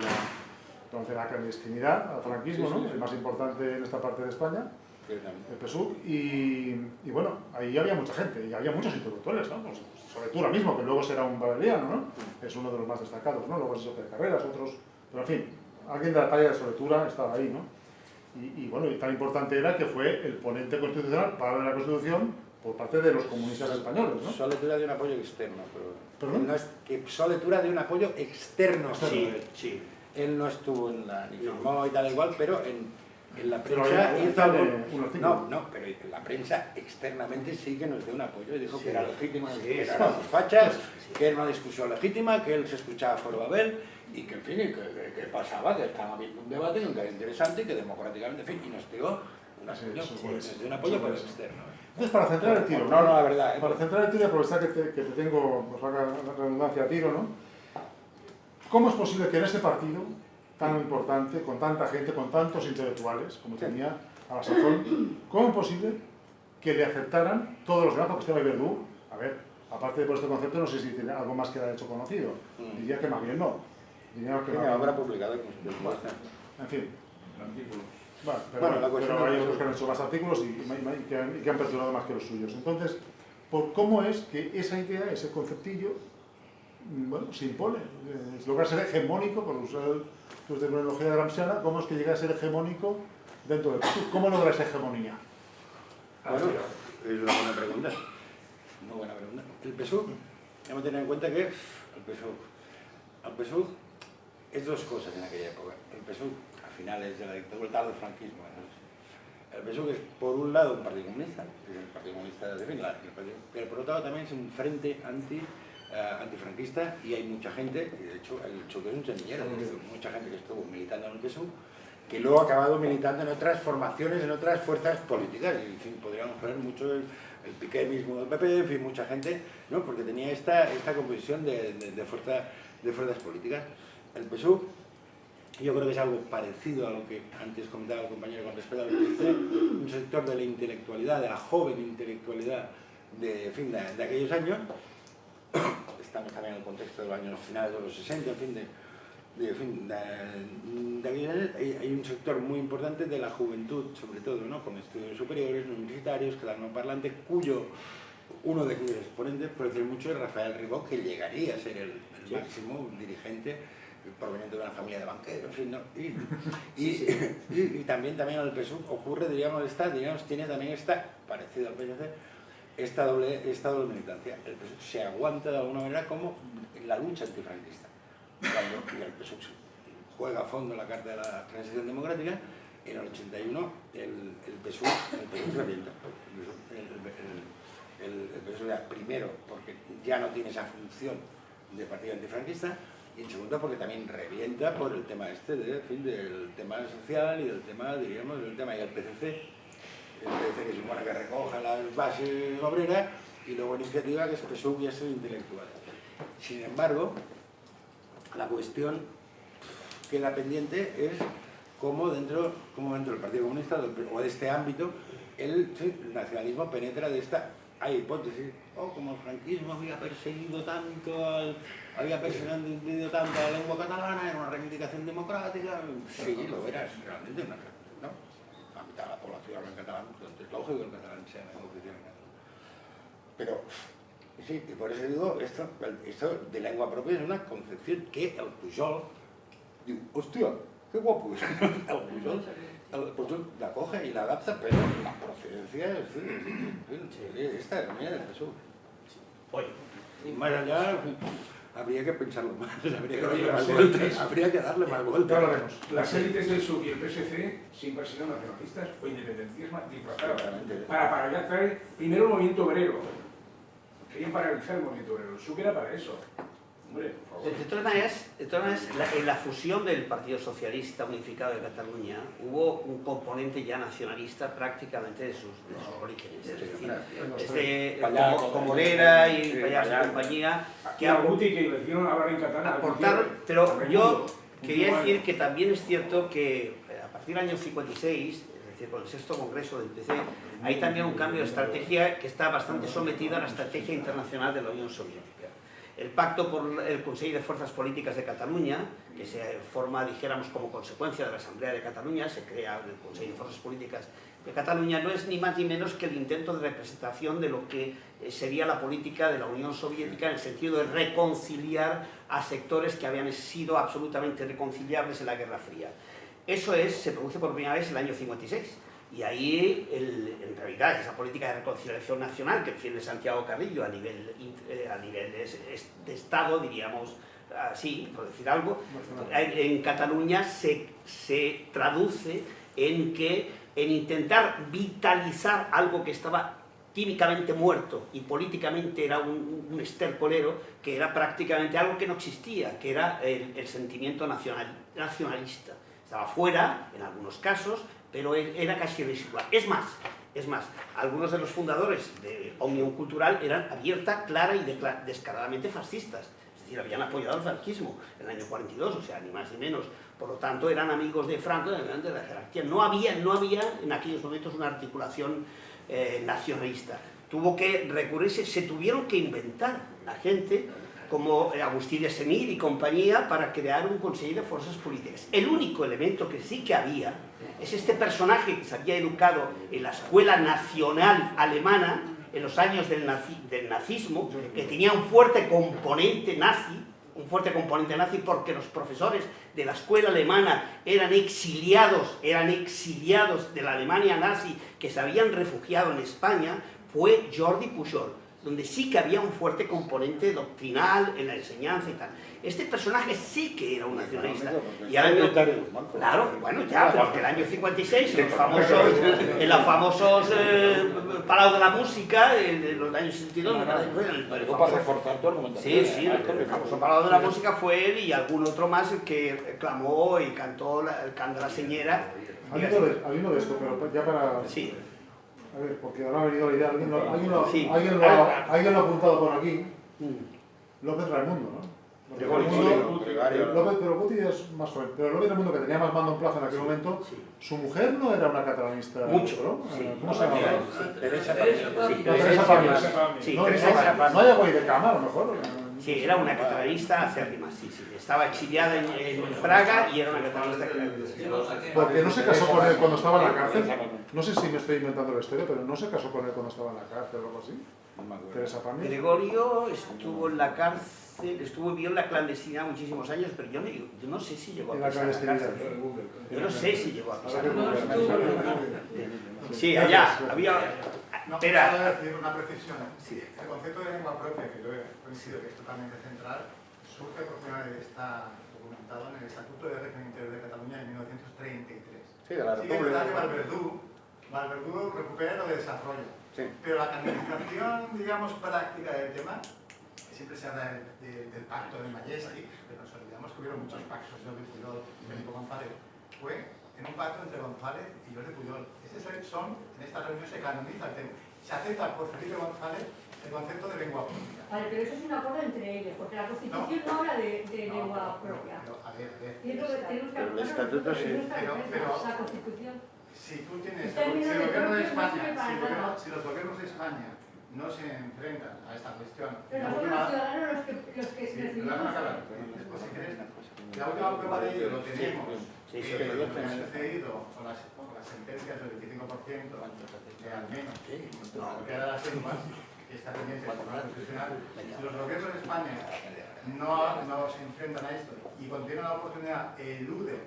la clandestinidad, al franquismo, ¿no? El más importante en esta parte de España, el PSUV, y bueno, ahí había mucha gente, y había muchos intelectuales, ¿no? Pues, sobre tú ahora mismo, que luego será un valeriano, ¿no? Es uno de los más destacados, ¿no? Luego es de Carreras, otros, pero en fin, alguien de la talla de Soletura estaba ahí, ¿no? Y bueno, y tan importante era que fue el ponente constitucional para la Constitución por parte de los comunistas españoles, ¿no? Soletura de un apoyo externo, pero ¿perdón? no es que Soletura de un apoyo externo. Sí. Él no estuvo en la ni firmó y tal igual, pero en la Pero prensa pero en la prensa externamente sí que nos dio un apoyo y dijo que era legítimo, que sí. eran los fachas, que era una discusión legítima, que él se escuchaba por Babel y que en fin, que pasaba, que estaba habiendo un debate, que era interesante y que democráticamente, en fin, y nos dio un apoyo pero externo. Entonces, para centrar el tiro, no, la verdad. Para centrar el tiro y aprovechar que te tengo, pues valga la redundancia, a tiro, ¿no? ¿Cómo es posible que en ese partido tan importante, con tanta gente, con tantos intelectuales, como tenía a la sazón, cómo es posible que le aceptaran todos los demás? Porque este Vallverdú, a ver, aparte de por este concepto, no sé si tiene algo más que ha hecho conocido. Diría que más bien no. Diría que tiene obra publicada. En fin. Bueno, pero hay otros que han hecho más artículos y que han perdurado más que los suyos. Entonces, ¿cómo es que esa idea, ese conceptillo, bueno, se impone? Logra ser hegemónico, por usar tu terminología gramsciana, ¿cómo es que llega a ser hegemónico dentro del PSUV? ¿Cómo logra esa hegemonía? Bueno, es una buena pregunta. Muy buena pregunta. El PSUV, hemos de tener en cuenta que el PSUV es dos cosas en aquella época. El PSUV, a finales de la dictadura del franquismo, el PSUV es, por un lado, un partido comunista, que es el Partido Comunista de Finlandia, pero por otro lado también es un frente antifranquista, y hay mucha gente, y de hecho el choque es un semillero, mucha gente que estuvo militando en el PSUV, que luego ha acabado militando en otras formaciones, en otras fuerzas políticas, y en fin, podríamos poner mucho el Piqué mismo del PP, en fin, mucha gente, ¿no? Porque tenía esta composición de fuerzas políticas. El PSUV, yo creo que es algo parecido a lo que antes comentaba el compañero con respecto al PC, un sector de la intelectualidad, de la joven intelectualidad de aquellos años. Estamos también en el contexto de los años finales de los 60, en fin, de aquellos años. Hay un sector muy importante de la juventud, sobre todo, ¿no? Con estudios superiores, universitarios, catalanoparlante, uno de cuyos exponentes, por decir mucho, es Rafael Ribó, que llegaría a ser el máximo dirigente proveniente de una familia de banqueros, en fin, ¿no? Y también en el PSUV ocurre, tiene también esta, parecido al PSC, esta doble militancia. El PSUV se aguanta de alguna manera como en la lucha antifranquista. Cuando el PSUV juega a fondo la carta de la transición democrática, en el 81 el PSUV revienta. El PSUV primero porque ya no tiene esa función de partido antifranquista, y en segundo porque también revienta por el tema del tema social y del tema, diríamos, del tema del PCC, que supone que recoja las bases obreras, y luego iniciativa, que es PSUV y es intelectual. Sin embargo, la cuestión queda pendiente es cómo dentro del Partido Comunista o de este ámbito el nacionalismo penetra de esta. Hay hipótesis, como el franquismo había perseguido tanto a la lengua catalana, era una reivindicación democrática. Sí, lo era, realmente, ¿no? mitad de la población habla en catalán, entonces es lógico que el catalán sea oficial en catalán. Pero, sí, y por eso digo, esto de lengua propia es una concepción que el Pujol diu, hòstia, qué guapo es. El Pujol la coge y la adapta, pero la procedencia es esta, mira, eso. Oye, Y más allá, habría que pensarlo más, habría que darle más Ya vueltas. lo haremos. Las élites del PSUV y el PSC siempre han sido nacionalistas o independentismo disfrazado. Para paralizar primero el movimiento obrero. Querían paralizar el movimiento obrero. El PSUV era para eso. Hombre, por favor. de todas maneras, en la fusión del Partido Socialista Unificado de Cataluña hubo un componente ya nacionalista prácticamente de sus orígenes. Es decir, desde Comorera y Pallars y compañía, Que a Guti que le hicieron hablar en catalán. aportaron, pero yo quería decir que también es cierto que a partir del año 56, es decir, con el sexto congreso del PC, hay también un cambio de estrategia que está bastante sometido a la estrategia internacional de la Unión Soviética. El pacto por el Consejo de Fuerzas Políticas de Cataluña, que se forma, dijéramos, como consecuencia de la Asamblea de Cataluña, se crea el Consejo de Fuerzas Políticas de Cataluña, no es ni más ni menos que el intento de representación de lo que sería la política de la Unión Soviética en el sentido de reconciliar a sectores que habían sido absolutamente irreconciliables en la Guerra Fría. Eso se produce por primera vez en el año 56. Y ahí, en realidad, esa política de reconciliación nacional que defiende Santiago Carrillo a nivel de Estado, diríamos así, por decir algo, en Cataluña se traduce en intentar vitalizar algo que estaba químicamente muerto y políticamente era un estercolero, que era prácticamente algo que no existía, que era el sentimiento nacionalista. Estaba fuera, en algunos casos, pero era casi residual. Es más, algunos de los fundadores de Òmnium Cultural eran abierta, clara y descaradamente fascistas. Es decir, habían apoyado el franquismo en el año 42, o sea, ni más ni menos. Por lo tanto, eran amigos de Franco, de la jerarquía. No había en aquellos momentos una articulación nacionalista. Tuvo que recurrirse, se tuvieron que inventar la gente como Agustí de Semir y compañía para crear un Consejo de Fuerzas Políticas. El único elemento que sí que había es este personaje que se había educado en la Escuela Nacional Alemana en los años del nazismo, que tenía un fuerte componente nazi porque los profesores de la escuela alemana eran exiliados de la Alemania nazi que se habían refugiado en España, fue Jordi Pujol, donde sí que había un fuerte componente doctrinal en la enseñanza y tal. Este personaje sí que era un nacionalista. Y claro, bueno, ya, porque el año 56, en los famosos Palau de la Música, de los años 62, me parece que fue el famoso... Sí, el famoso Palau de la Música fue él y algún otro más que clamó y cantó el can de la señera. Habiendo de esto, pero ya para... Sí. A ver, porque ahora ha venido la idea, alguien lo ha apuntado por aquí, López Raimundo, ¿no? López, pero Guti es más joven, pero López Raimundo, que tenía más mando en plaza en aquel momento, su mujer no era una catalanista, mucho, ¿no? Sí. ¿Cómo se llamaba? Teresa Teresa. ¿No hay algo ahí de cama, a lo mejor? Sí, era una catalanista acérrima, sí. Estaba exiliada en Praga y era una catalanista. Porque no se casó con él cuando estaba en la cárcel. No sé si me estoy inventando la historia, pero no se casó con él cuando estaba en la cárcel o algo así. Teresa Pami. Gregorio estuvo en la cárcel, vivió en la clandestinidad muchísimos años, pero yo no sé si llegó a pisar la cárcel. Yo no sé si llegó a pisar la cárcel. Sí, allá había... No, Espera. quiero decir una precisión. Sí. El concepto de lengua propia, que yo coincido que es totalmente central, surge por primera vez, está documentado en el Estatuto de Régimen Interior de Cataluña en 1933. Sí, de la Sí que es República. verdad que Valverdú recupera lo de desarrollo, Sí. pero la canonización, digamos, práctica del tema, que siempre se habla del pacto de Majestic, pero nos olvidamos que hubieron muchos pactos, Jordi Pujol y Felipe González, fue en un pacto entre González y Jordi Pujol. En esta reunión se canoniza el tema. Se acepta por Felipe González el concepto de lengua propia. Vale, pero eso es un acuerdo entre ellos, porque la Constitución no habla de lengua propia. Pero, a ver. Y es lo que tenemos que el estatuto sí. Pero la Constitución. Si tú tienes, En términos si el de gobierno de propio, no sirve España, para nada. si los gobiernos de España no se enfrentan a esta cuestión, Pero la no son última- los ciudadanos los que Sí, decidimos. déjame acabar. Después, si quieres, La última prueba de ello lo tenemos, Sí, sí, que sí, lo que ha sucedido con las sentencias del 25% de al menos, lo que era las lenguas, que está pendiente del Tribunal Constitucional. Si los gobiernos de España no se enfrentan a esto y cuando tienen la oportunidad eluden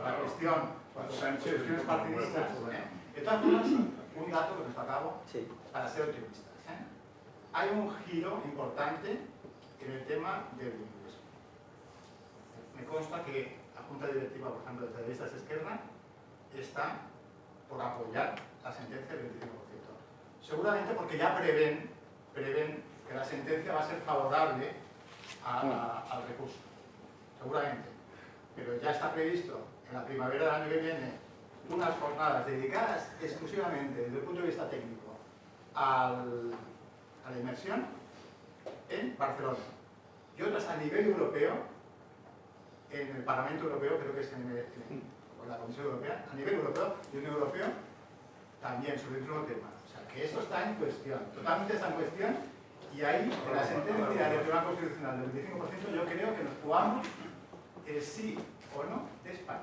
la cuestión por cuestiones partidistas, de todas formas, un dato que nos acabo para ser optimistas. Hay un giro importante en el tema del bilingüismo. Me consta que la Junta Directiva, por ejemplo, de Periodistas Esquerra, está por apoyar la sentencia del 25%. Seguramente porque ya prevén que la sentencia va a ser favorable al recurso. Seguramente. Pero ya está previsto en la primavera del año que viene unas jornadas dedicadas exclusivamente desde el punto de vista técnico a la inmersión en Barcelona y otras a nivel europeo, en el Parlamento Europeo, creo que es en la Comisión Europea, a nivel europeo y Unión Europeo también sobre el mismo tema. O sea, que esto está en cuestión, totalmente está en cuestión, y ahí, en la sentencia del Tribunal Constitucional del 25%, yo creo que nos jugamos el sí o no de España.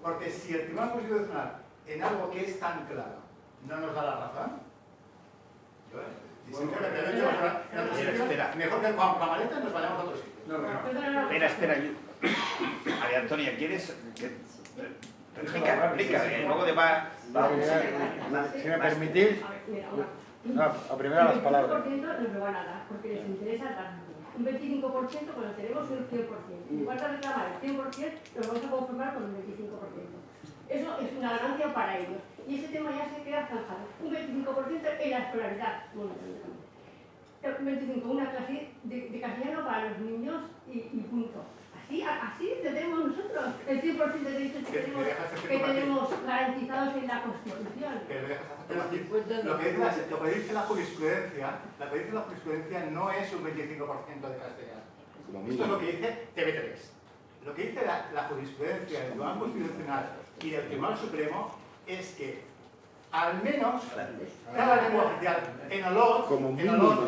Porque si el Tribunal Constitucional, en algo que es tan claro, no nos da la razón, yo, mejor que con la maleta nos vayamos a otro sitio. Espera. A ver, Antonia, ¿quieres...? Explica, luego de va... Si me permitís, no, primero las palabras. Un 25% nos lo van a dar, porque les interesa dar un 25% cuando tenemos un 100%. En cuanto a reclamar el 100%, nos vamos a conformar con el 25%. Eso es una ganancia para ellos. Y ese tema ya se queda zanjado. Un 25% en la escolaridad. Bueno, un 25%, una clase de castellano para los niños y punto. Así tenemos nosotros el 100% de derechos que tenemos garantizados en la Constitución. Lo que dice la jurisprudencia no es un 25% de castellano. Esto es lo que dice TV3. Lo que dice la jurisprudencia del Tribunal Constitucional y del Tribunal Supremo es que al menos cada lengua oficial en olor,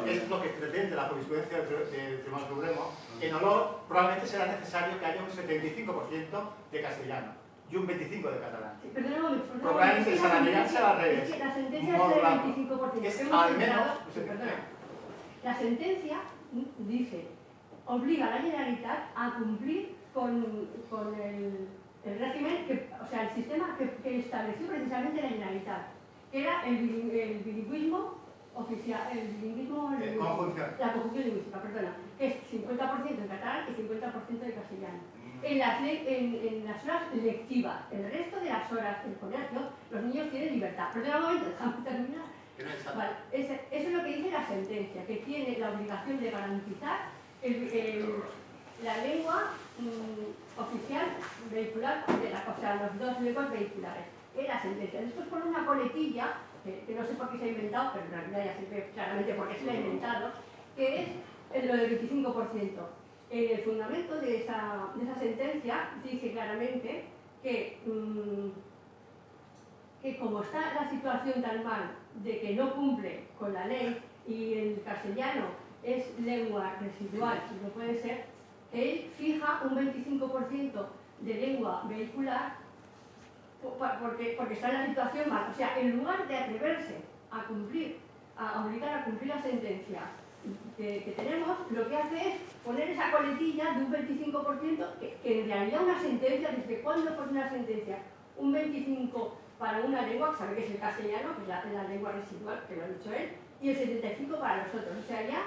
es lo que pretende la jurisprudencia del Tribunal Supremo, en olor probablemente será necesario que haya un 75% de castellano y un 25% de catalán. Probablemente será al revés. La sentencia es del 25%. Es al menos... La sentencia dice, obliga a la Generalitat a cumplir con el régimen, o sea, el sistema que estableció precisamente la Generalitat, que era el bilingüismo oficial, la conjunción lingüística, perdona, que es 50% en catalán y 50% de castellano. En las horas lectivas, el resto de las horas del colegio, los niños tienen libertad. Perdona un momento, déjame terminar. Vale, eso es lo que dice la sentencia, que tiene la obligación de garantizar la lengua oficial vehicular, o sea, las dos lenguas vehiculares. Es la sentencia. Después pone una coletilla, que no sé por qué se ha inventado, pero en realidad ya se ve claramente por qué se la ha inventado, que es lo del 25%. En el fundamento de esa sentencia dice claramente que como está la situación tan mal de que no cumple con la ley y el castellano es lengua residual, y no puede ser, que él fija un 25% de lengua vehicular porque está en la situación mal. O sea, en lugar de atreverse a obligar a cumplir la sentencia que tenemos, lo que hace es poner esa coletilla de un 25%, que en realidad una sentencia, ¿desde cuándo pone una sentencia? Un 25% para una lengua, que sabe que es el castellano, que es la lengua residual, que lo ha dicho él, y el 75% para los otros. O sea, ya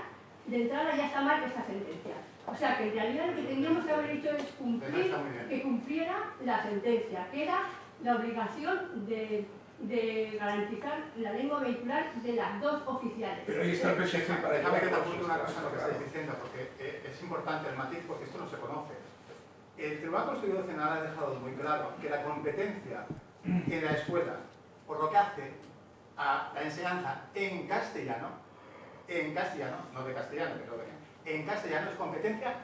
de entrada ya está mal esta sentencia. O sea, que en realidad lo que tendríamos que haber hecho es que cumpliera la sentencia, que era la obligación de garantizar la lengua vehicular de las dos oficiales. Pero ahí está el PSC para Déjame que te apunte una cosa en lo que estáis diciendo, porque es importante el matiz, porque esto no se conoce. El Tribunal Constitucional ha dejado muy claro que la competencia en la escuela, por lo que hace a la enseñanza en castellano, no de castellano, pero en castellano es competencia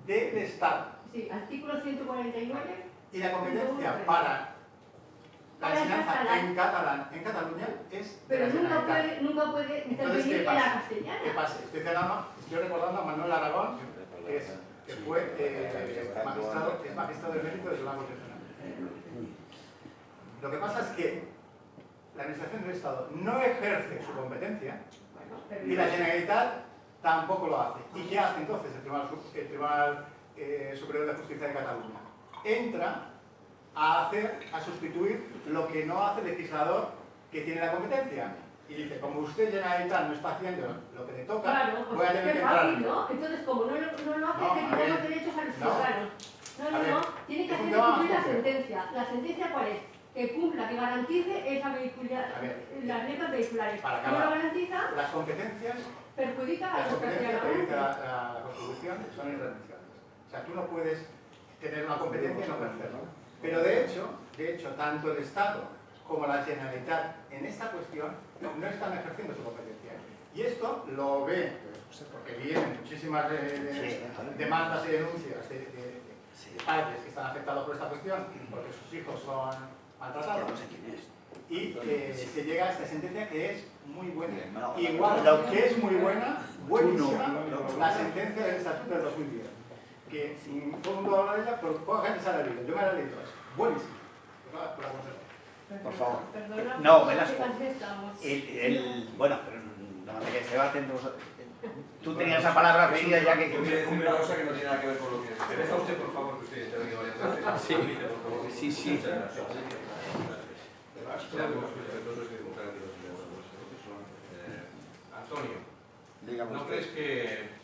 del Estado. Sí, artículo 149. Y la competencia para la enseñanza en catalán, en Cataluña, es... Pero nunca puede intervenir en la castellana. ¿Qué pasa? Estoy recordando a Manuel Aragón, que es que fue magistrado, es magistrado de mérito de Solano Regional. Lo que pasa es que la Administración del Estado no ejerce su competencia y la Generalitat tampoco lo hace. ¿Y qué hace entonces el Tribunal Superior de Justicia de Cataluña? Entra a sustituir lo que no hace el legislador que tiene la competencia. Y dice, como usted Generalitat no está haciendo lo que le toca, claro, pues voy a tener que entrar. fácil, ¿no? Entonces, como no lo hace, que quita los derechos a los ciudadanos. No. Tiene que hacer cumplir la sentencia. ¿La sentencia cuál es? Que cumpla, que garantice esa las letras vehiculares. Para no lo garantiza, las competencias perjudica a las los competencias que dice castellanos. la Constitución son irrenunciables. O sea, tú no puedes tener una competencia y no ejercerla. Pero de hecho, tanto el Estado como la Generalitat en esta cuestión no están ejerciendo su competencia. Y esto lo ve, porque vienen muchísimas demandas y denuncias de padres que están afectados por esta cuestión porque sus hijos son maltratados. Y se llega a esta sentencia que es muy buena. Igual que es muy buena, buenísima, la sentencia del Estatuto del 2010. Que todo el mundo habla de ella, pero poca gente se la ha leído. Yo me la he leído, es buenísima. Por favor. Perdona, No, Velasco. estamos. Bueno, pero no sé que se baten dos. Tú tenías esa palabra pedida ya que... Yo voy a decir una cosa que no tiene nada que ver con lo que... ¿Me deja usted, por favor, que usted intervenga varias veces? Sí. Por favor. Sí. Muchas gracias. Seamos respetuosos y democráticos entre nosotros. Antonio, ¿no crees que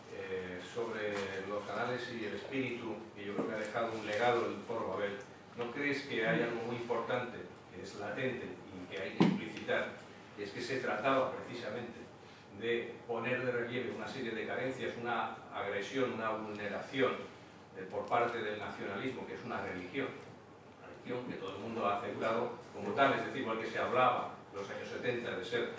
sobre los anales y el espíritu, que yo creo que ha dejado un legado el Foro Babel, ¿no crees que hay algo muy importante, que es latente y que hay que explicitar, y es que se trataba precisamente de poner de relieve una serie de carencias, una agresión, una vulneración por parte del nacionalismo, que es una religión que todo el mundo ha aceptado como tal, es decir, igual que se hablaba en los años 70 de ser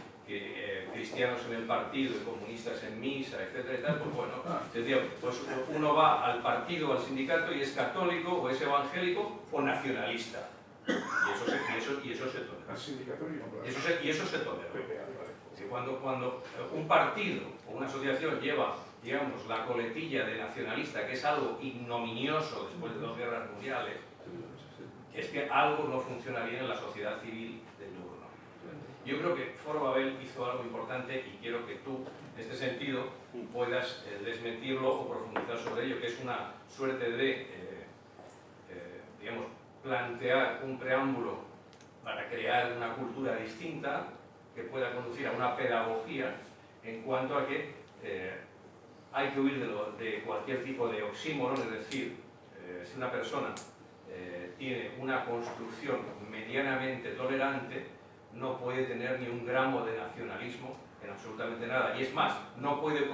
cristianos en el partido y comunistas en misa, etcétera y tal, pues bueno, es decir, pues uno va al partido o al sindicato y es católico o es evangélico o nacionalista. Y eso se tolera. Y eso se tolera. Cuando un partido o una asociación lleva, digamos, la coletilla de nacionalista, que es algo ignominioso después de 2 guerras mundiales, es que algo no funciona bien en la sociedad civil de turno. Yo creo que Foro Babel hizo algo importante y quiero que tú, en este sentido, puedas desmentirlo o profundizar sobre ello, que es una suerte de, digamos, plantear un preámbulo para crear una cultura distinta que pueda conducir a una pedagogía en cuanto a que hay que huir de cualquier tipo de oxímoron, es decir, si una persona tiene una construcción medianamente tolerante, no puede tener ni un gramo de nacionalismo en absolutamente nada. Y es más, no puede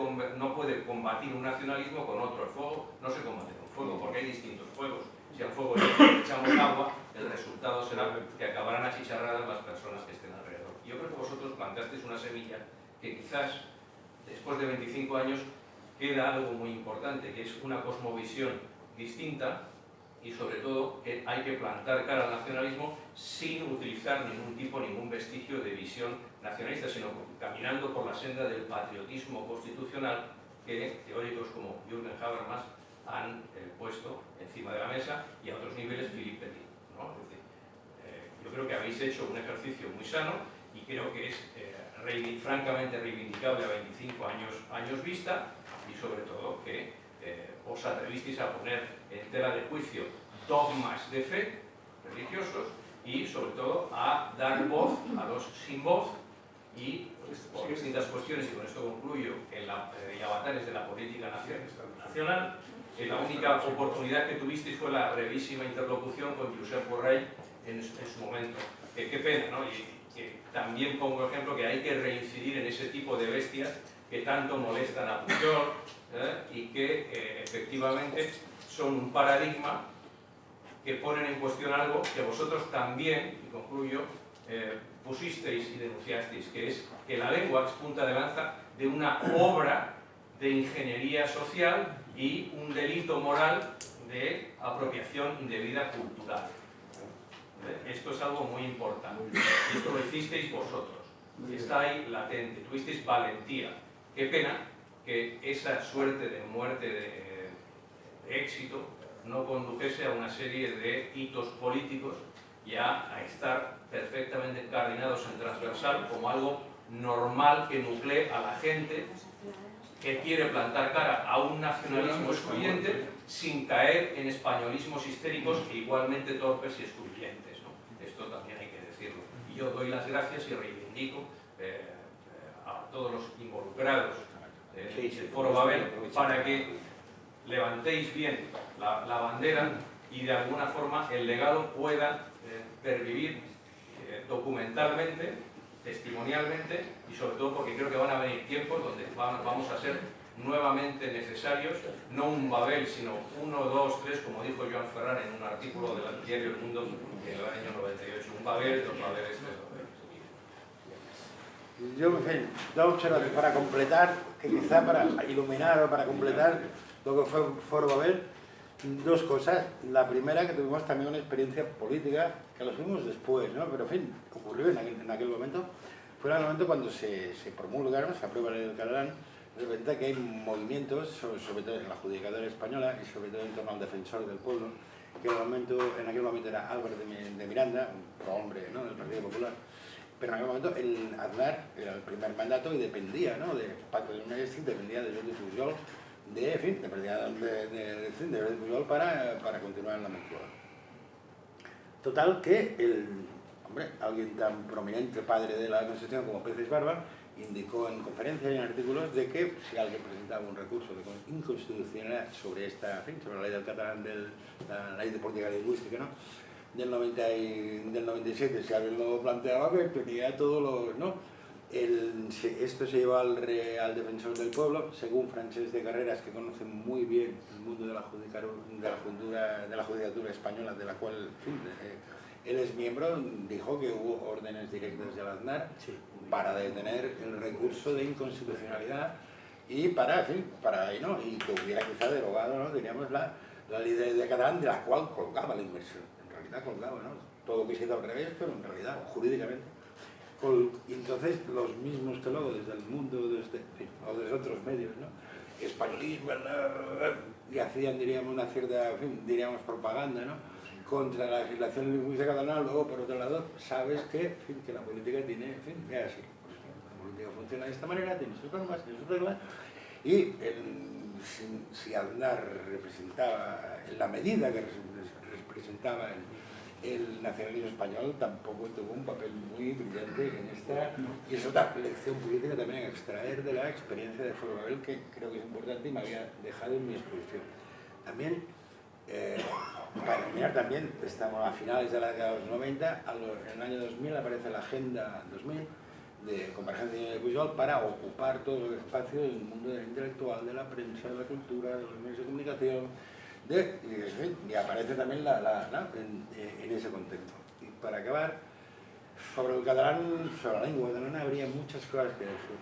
combatir un nacionalismo con otro. El fuego no se combate con fuego, porque hay distintos fuegos. Si al fuego le echamos agua, el resultado será que acabarán achicharradas las personas que estén alrededor. Yo creo que vosotros planteasteis una semilla que quizás, después de 25 años, queda algo muy importante, que es una cosmovisión distinta y sobre todo que hay que plantar cara al nacionalismo sin utilizar ningún vestigio de visión nacionalista, sino caminando por la senda del patriotismo constitucional que teóricos como Jürgen Habermas han puesto encima de la mesa y a otros niveles Philippe Petit, ¿no? Es decir, yo creo que habéis hecho un ejercicio muy sano y creo que es francamente reivindicable a 25 años vista y sobre todo que os atrevisteis a poner en tela de juicio dogmas de fe religiosos y sobre todo a dar voz a los sin voz y por distintas cuestiones, y con esto concluyo, y avatares de la política nacional, la única oportunidad que tuvisteis fue la brevísima interlocución con Josep Borrell en su momento. Qué pena, ¿no? Y que también pongo ejemplo que hay que reincidir en ese tipo de bestias que tanto molestan a Pujol y que efectivamente son un paradigma que ponen en cuestión algo que vosotros también, y concluyo, pusisteis y denunciasteis, que es que la lengua es punta de lanza de una obra de ingeniería social y un delito moral de apropiación indebida cultural. Esto es algo muy importante. Y esto lo hicisteis vosotros. Está ahí latente. Tuvisteis valentía. Qué pena que esa suerte de muerte de éxito no condujese a una serie de hitos políticos ya a estar perfectamente encardinados en transversal como algo normal que nuclee a la gente que quiere plantar cara a un nacionalismo excluyente sin caer en españolismos histéricos e igualmente torpes y excluyentes, ¿no? Esto también hay que decirlo. Y yo doy las gracias y reivindico a todos los involucrados del Foro Babel para que levantéis bien la bandera y de alguna forma el legado pueda pervivir documentalmente, testimonialmente y sobre todo porque creo que van a venir tiempos donde vamos a ser nuevamente necesarios, no un Babel, sino 1, 2, 3, como dijo Joan Ferran en un artículo del diario El Mundo en el año 98, un Babel, 2 Babeles, 3 Babeles. Yo, en fin, dos observaciones para completar, que quizá para iluminar o para completar lo que fue Foro Babel, dos cosas. La primera, que tuvimos también una experiencia política, que lo tuvimos después, ¿no? Pero en fin, ocurrió en aquel momento. Fue en el momento cuando se promulgaron, se aprueba la ley del catalán, de repente que hay movimientos, sobre todo en la judicatura española y sobre todo en torno al defensor del pueblo, que en aquel momento era Álvaro de Miranda, un prohombre, ¿no?, del Partido Popular. Pero en aquel momento el Aznar era el primer mandato y dependía, ¿no?, de Paco del Maestri, dependía de Jordi Pujol, dependía de Jordi Pujol para continuar en la Moncloa. Total que alguien tan prominente, padre de la Constitución como Peces Barba, indicó en conferencias y en artículos de que si alguien presentaba un recurso de inconstitucionalidad sobre sobre la ley del catalán, la ley de política lingüística, ¿no?, del 97, si alguien lo planteaba, que tenía todos los... ¿no? Esto se llevó al defensor del pueblo, según Francesc de Carreras, que conoce muy bien el mundo de la judicatura española, de la cual, en fin, él es miembro, dijo que hubo órdenes directas del Aznar para detener el recurso de inconstitucionalidad y para que hubiera quizá derogado, ¿no?, diríamos, la ley de catalán, de la cual colgaba la inversión. En realidad colgaba, ¿no? Todo que se hizo al revés, pero en realidad, jurídicamente. Y entonces los mismos que luego desde el mundo o desde otros medios, ¿no?, españolismo, y hacían, diríamos, una cierta, diríamos, propaganda, ¿no?, contra la legislación lingüística catalana. Luego, por otro lado, sabes que la política tiene, es así, la política funciona de esta manera, tiene sus normas, tiene sus reglas, y si Aznar representaba, en la medida que representaba el nacionalismo español, tampoco tuvo un papel muy brillante en esta, y es otra lección política también a extraer de la experiencia de Foro Babel, que creo que es importante y me había dejado en mi exposición. También, para terminar, también estamos a finales de la década de los 90, en el año 2000 aparece la Agenda 2000 de Convergencia de Pujol para ocupar todo el espacio del mundo intelectual, de la prensa, de la cultura, de los medios de comunicación, y aparece también en ese contexto. Y para acabar, sobre el catalán, sobre la lengua catalana, habría muchas cosas que decir.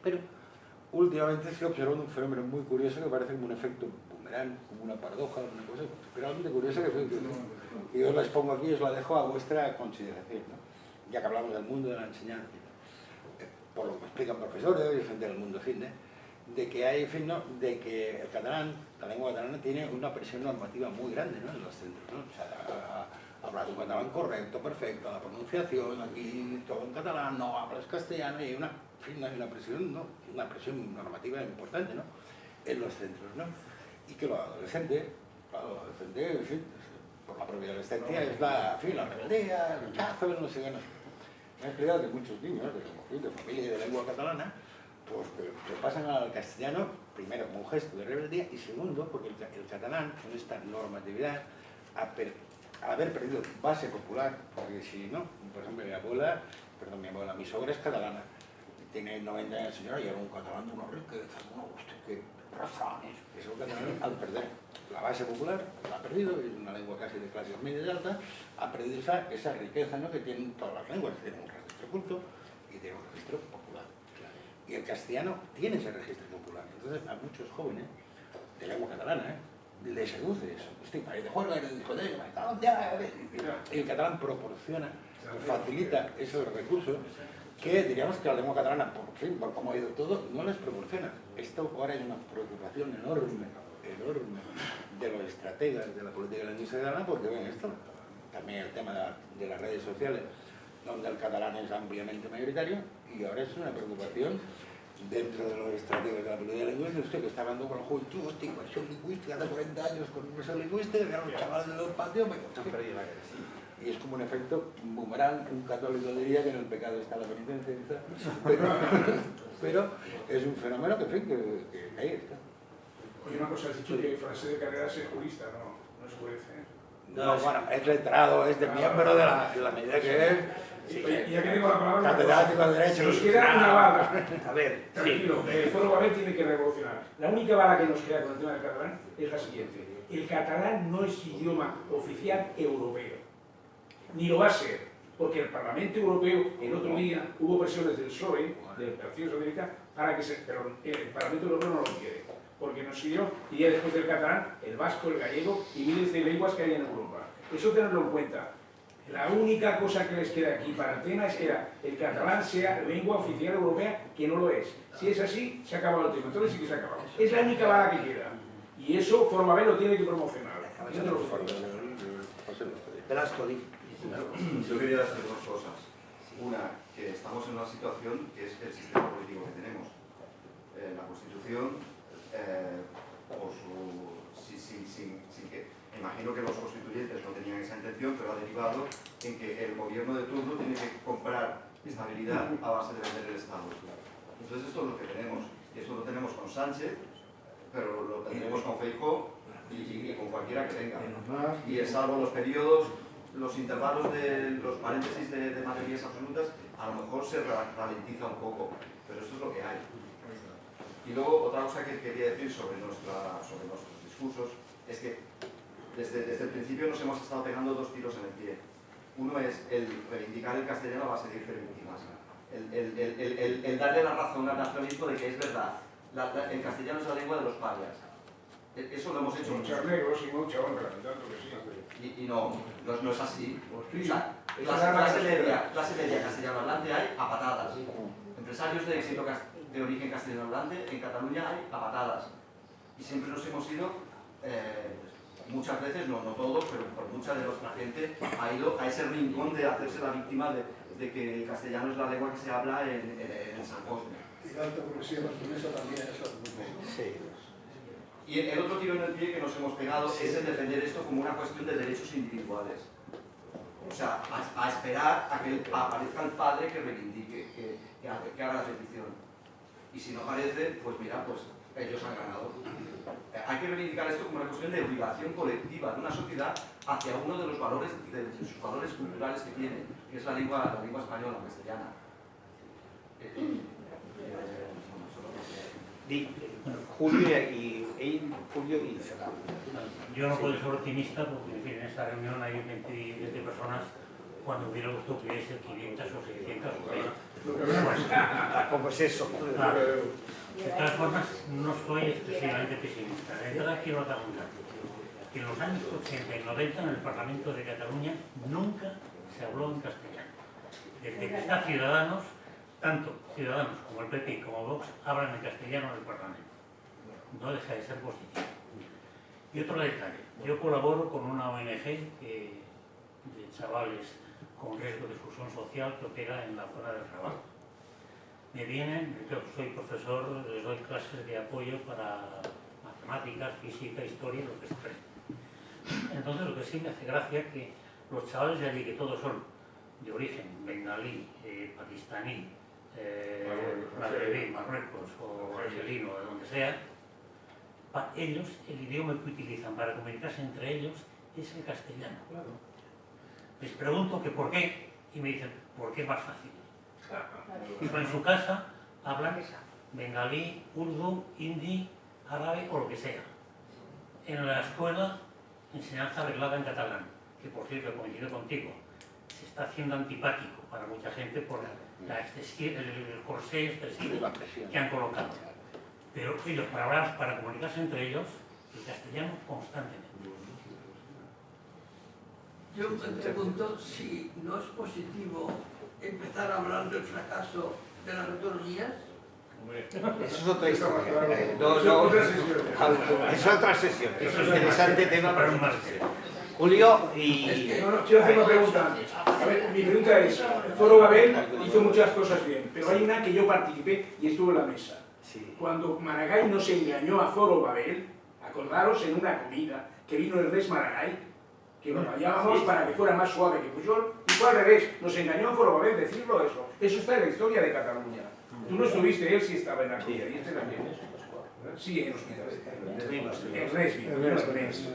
Pero últimamente se observa un fenómeno muy curioso que parece como un efecto boomerang, como una paradoja, una cosa realmente curiosa que yo os la expongo aquí y os la dejo a vuestra consideración, ¿no?, ya que hablamos del mundo de la enseñanza, por lo que explican profesores y gente del mundo de que hay, de que el catalán, la lengua catalana, tiene una presión normativa muy grande, ¿no?, en los centros, ¿no? O sea, hablar un catalán correcto, perfecto, la pronunciación, aquí todo en catalán, no hablas castellano, y hay una presión, ¿no?, una presión normativa importante, ¿no?, en los centros, ¿no? Y que los adolescentes, en fin, por la propia adolescencia, es la rebeldía, el rechazo, no sé qué, no sé. Me ha explicado que muchos niños de familia y de lengua catalana, pues que pasan al castellano, primero como un gesto de rebeldía, y segundo, porque el catalán, con esta normatividad, al haber perdido base popular, porque si no, por ejemplo, mi sogra es catalana, tiene 90 años, señora, y era un catalán de una riqueza, que razones, eso catalán, al perder la base popular, la ha perdido, es una lengua casi de clases medias y altas, ha perdido esa riqueza, ¿no?, que tienen todas las lenguas, tienen un registro culto y tienen un registro popular. Y el castellano tiene ese registro popular. Entonces, a muchos jóvenes de lengua catalana, les seduce eso. Estoy para ir de juego, ir de discoteca, y el catalán proporciona, facilita esos recursos que diríamos que la lengua catalana, por cómo ha ido todo, no les proporciona. Esto ahora es una preocupación enorme enorme de los estrategas de la política lingüística catalana, porque ven esto, también el tema de las redes sociales, donde el catalán es ampliamente mayoritario, y ahora es una preocupación dentro de los estrategas de la política lingüística. Usted que está hablando con la juventud, hostia, inversión lingüística, hace 40 años con inversión lingüística, que los chavales de los patios, y es como un efecto boomerang. Un católico diría que en el pecado está la penitencia, pero es un fenómeno que, en fin, que ahí está. Oye, una cosa, has dicho que frase de carrera es jurista, no es juez, ¿eh? No, bueno, es letrado, es de miembro de la medida que es. Sí, oye, ya que tengo la palabra, catedrático de Derecho. nos queda una bala. A ver, Tranquilo, el Foro Babel tiene que revolucionar. La única bala que nos queda con el tema del catalán es la siguiente. El catalán no es idioma oficial europeo, ni lo va a ser, porque el Parlamento Europeo, el otro día, hubo presiones del PSOE, del Partido Socialista, para que pero el Parlamento Europeo no lo quiere, porque nos siguió, y ya después del catalán, el vasco, el gallego y miles de lenguas que hay en Europa. Eso tenerlo en cuenta. La única cosa que les queda aquí para el tema es que el catalán sea lengua oficial europea, que no lo es. Si es así, se ha acabado el tema. Entonces sí que se ha acabado. Es la única bala que queda. Y eso Formabel lo tiene que promocionar. Velasco, di. Yo quería decir dos cosas. Una, que estamos en una situación que es el sistema político que tenemos. La Constitución, sin que... Imagino que los constituyentes no tenían esa intención, pero ha derivado en que el gobierno de turno tiene que comprar estabilidad a base de vender el Estado. Entonces esto es lo que tenemos. Y esto lo tenemos con Sánchez, pero lo tendremos con Feijóo y con cualquiera que venga. Y salvo los periodos, los intervalos de los paréntesis de mayorías absolutas, a lo mejor se ralentiza un poco, pero esto es lo que hay. Y luego otra cosa que quería decir sobre nuestros discursos es que desde el principio nos hemos estado pegando dos tiros en el pie. Uno es el reivindicar el castellano a base de irse víctimas. El darle la razón al nacionalismo de que es verdad. El castellano es la lengua de los parias. Eso lo hemos hecho. Muchos negros y mucha honra, tanto que sí. Y no es así. O sea, clase media castellano hablante hay a patadas. Empresarios de éxito de origen castellano hablante en Cataluña hay a patadas. Y siempre nos hemos ido... muchas veces, no todos, pero por mucha de nuestra gente ha ido a ese rincón de hacerse la víctima de que el castellano es la lengua que se habla en San Cosme. Y la alta burguesía portuguesa también eso. Sí. Y el otro tiro en el pie que nos hemos pegado es el defender esto como una cuestión de derechos individuales. O sea, a esperar a que aparezca el padre que reivindique, que haga la petición. Y si no aparece, pues mira, pues ellos han ganado. Hay que reivindicar esto como una cuestión de obligación colectiva de una sociedad hacia uno de los valores, de sus valores culturales que tiene, que es la lengua española, castellana. Julio y Fernando. Yo no puedo ser optimista porque en fin, en esta reunión hay 20 personas, cuando hubiera gustado que hubiese 500 o 600 pues, tampoco es eso. Claro. De todas formas, no soy excesivamente pesimista. De entrada quiero apuntar que en los años 80 y 90 en el Parlamento de Cataluña nunca se habló en castellano. Desde que está Ciudadanos, tanto Ciudadanos como el PP como Vox hablan en castellano en el Parlamento. No deja de ser positivo. Y otro detalle, yo colaboro con una ONG de chavales con riesgo de exclusión social que opera en la zona del trabajo. Me vienen, yo soy profesor, les doy clases de apoyo para matemáticas, física, historia, lo que se preste. Entonces lo que sí me hace gracia es que los chavales de allí, que todos son de origen bengalí, pakistaní, magrebí, Marruecos o argelino, de donde sea, para ellos el idioma que utilizan para comunicarse entre ellos es el castellano. Les pregunto que por qué y me dicen, porque es más fácil. Pero en su casa hablan bengalí, urdu, hindi, árabe o lo que sea. En la escuela, enseñanza reglada en catalán, que por cierto, coincido contigo, se está haciendo antipático para mucha gente por el corsé excesivo que han colocado. Pero ellos, para comunicarse entre ellos, el castellano constantemente. Yo me pregunto si no es positivo empezar a hablar del fracaso de las autonomías. Eso es otra historia. Es otra sesión. Es un interesante tema para un martes. Julio y... No, quiero hacer una pregunta antes. A ver, mi pregunta es, el Foro Babel hizo muchas cosas bien, pero hay una que yo participé y estuve en la mesa. Sí. Cuando Maragall nos engañó a Foro Babel, acordaros en una comida que vino Ernest Maragall, que nos vayábamos para que fuera más suave que Pujol, y fue al revés, nos engañó a Foro Babel decirlo eso. Eso está en la historia de Cataluña. Tú no estuviste, él sí estaba en la comida, y este también. Sí, en el hospital. Ernest.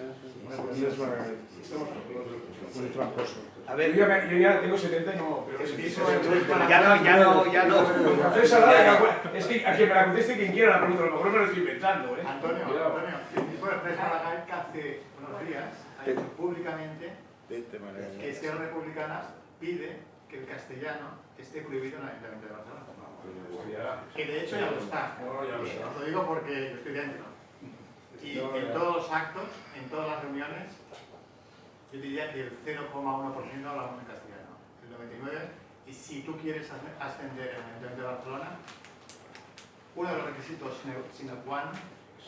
Muy tramposo. A ver, Yo ya tengo 70 y no... Pero ya no. Es que a quien me la conteste quien quiera la pregunta, a lo mejor me lo estoy inventando, ¿eh? Antonio, el mismo Ernest Maragall que hace unos días ha dicho públicamente que Izquierda Republicana pide que el castellano esté prohibido en el Ayuntamiento de Barcelona. Que de hecho ya lo está. Os lo digo porque yo estoy dentro. Y en todos los actos, en todas las reuniones, yo diría que el 0,1% hablamos en castellano, el 99%, y si tú quieres ascender en el Ayuntamiento de Barcelona, uno de los requisitos sine qua non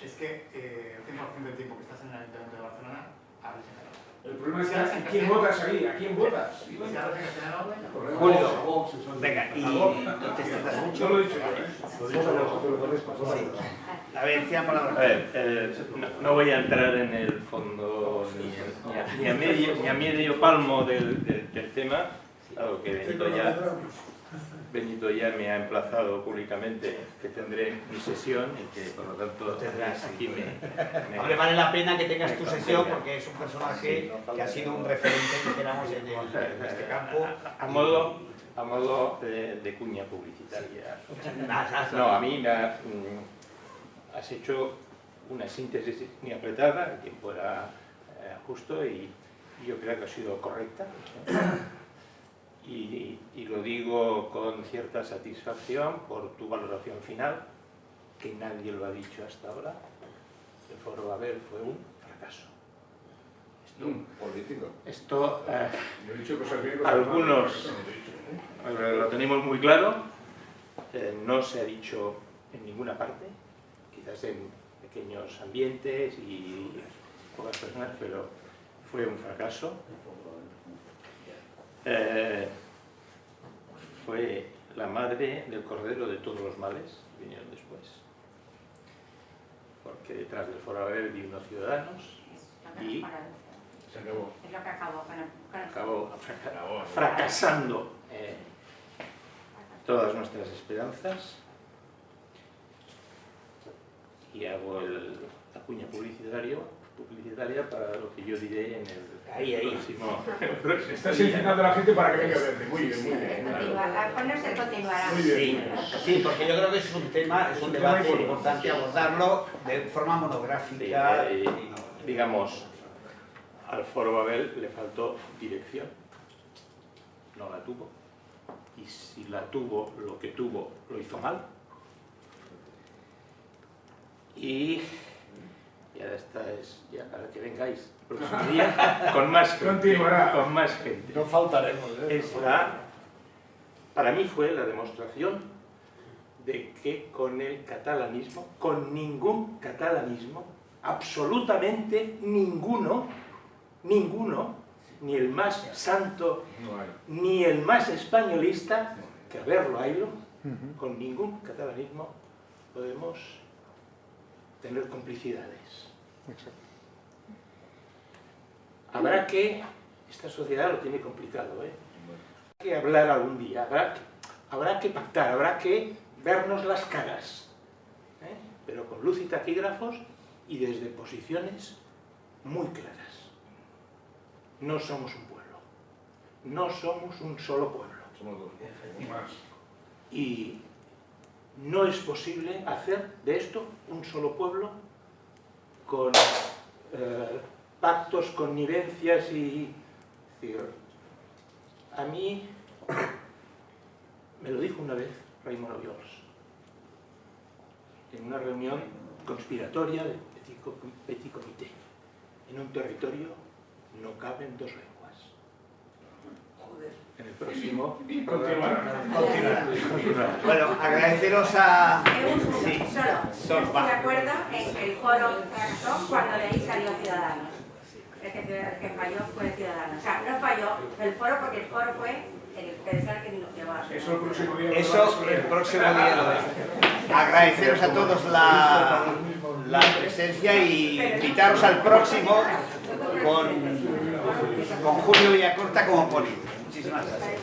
es que el 100% del tiempo que estás en el Ayuntamiento de Barcelona hables en catalán. El problema es ¿a quién votas ahí? ¿A quién votas? Si hablas en castellano, Julio, venga, y no te extiendas mucho. No lo he dicho yo, ¿eh? A ver, decía palabra. A ver, no voy a entrar en el fondo ni a medio palmo del tema, dado que Benito ya me ha emplazado públicamente que tendré mi sesión y que por lo tanto aquí me... Hombre, vale la pena que tengas tu sesión porque es un personaje que ha sido un referente, dijéramos, en este campo. A modo de cuña publicitaria. No, a mí has hecho una síntesis muy apretada, que fuera justo, y yo creo que ha sido correcta. Y lo digo con cierta satisfacción por tu valoración final, que nadie lo ha dicho hasta ahora. El Foro Babel fue un fracaso. Esto algunos lo tenemos muy claro, no se ha dicho en ninguna parte, quizás en pequeños ambientes y pocas personas, pero fue un fracaso. Fue la madre del cordero de todos los males que vinieron después, porque detrás del Foro Babel vino Ciudadanos y se acabó. Es lo que acabó fracasando todas nuestras esperanzas. Y hago la cuña publicitaria para lo que yo diré en el próximo. Estás incitando a la gente para que venga a verte. Muy bien. Ponerse continuará. Muy bien. Sí, porque yo creo que es un tema, es un debate importante abordarlo de forma monográfica. Digamos, al Foro Babel le faltó dirección. No la tuvo. Y si la tuvo, lo que tuvo, lo hizo mal. Y ya ya para que vengáis el próximo día con más gente. No faltaremos. Para mí fue la demostración de que con el catalanismo, con ningún catalanismo, absolutamente ninguno, ni el más santo, ni el más españolista, que a verlo haylo, con ningún catalanismo podemos tener complicidades. Habrá que, esta sociedad lo tiene complicado, habrá que hablar algún día, habrá que pactar, habrá que vernos las caras, pero con luz y taquígrafos y desde posiciones muy claras. No somos un pueblo, no somos un solo pueblo. Somos dos. Y no es posible hacer de esto un solo pueblo con pactos, connivencias y... A mí me lo dijo una vez Raymond Obiols en una reunión conspiratoria de Petit Comité. En un territorio no caben dos lenguas. En el próximo Continuará. Bueno, agradeceros a... Sí, Solo estoy de acuerdo en que el foro fracasó cuando de ahí salió Ciudadanos. El que falló fue Ciudadanos. O sea, no falló el foro porque el foro fue el pensar que nos llevaba. Eso el próximo día. Eso el próximo día lo ves. Agradeceros a todos la presencia y invitaros al próximo con Julio Villacorta como ponente. Muchísimas gracias.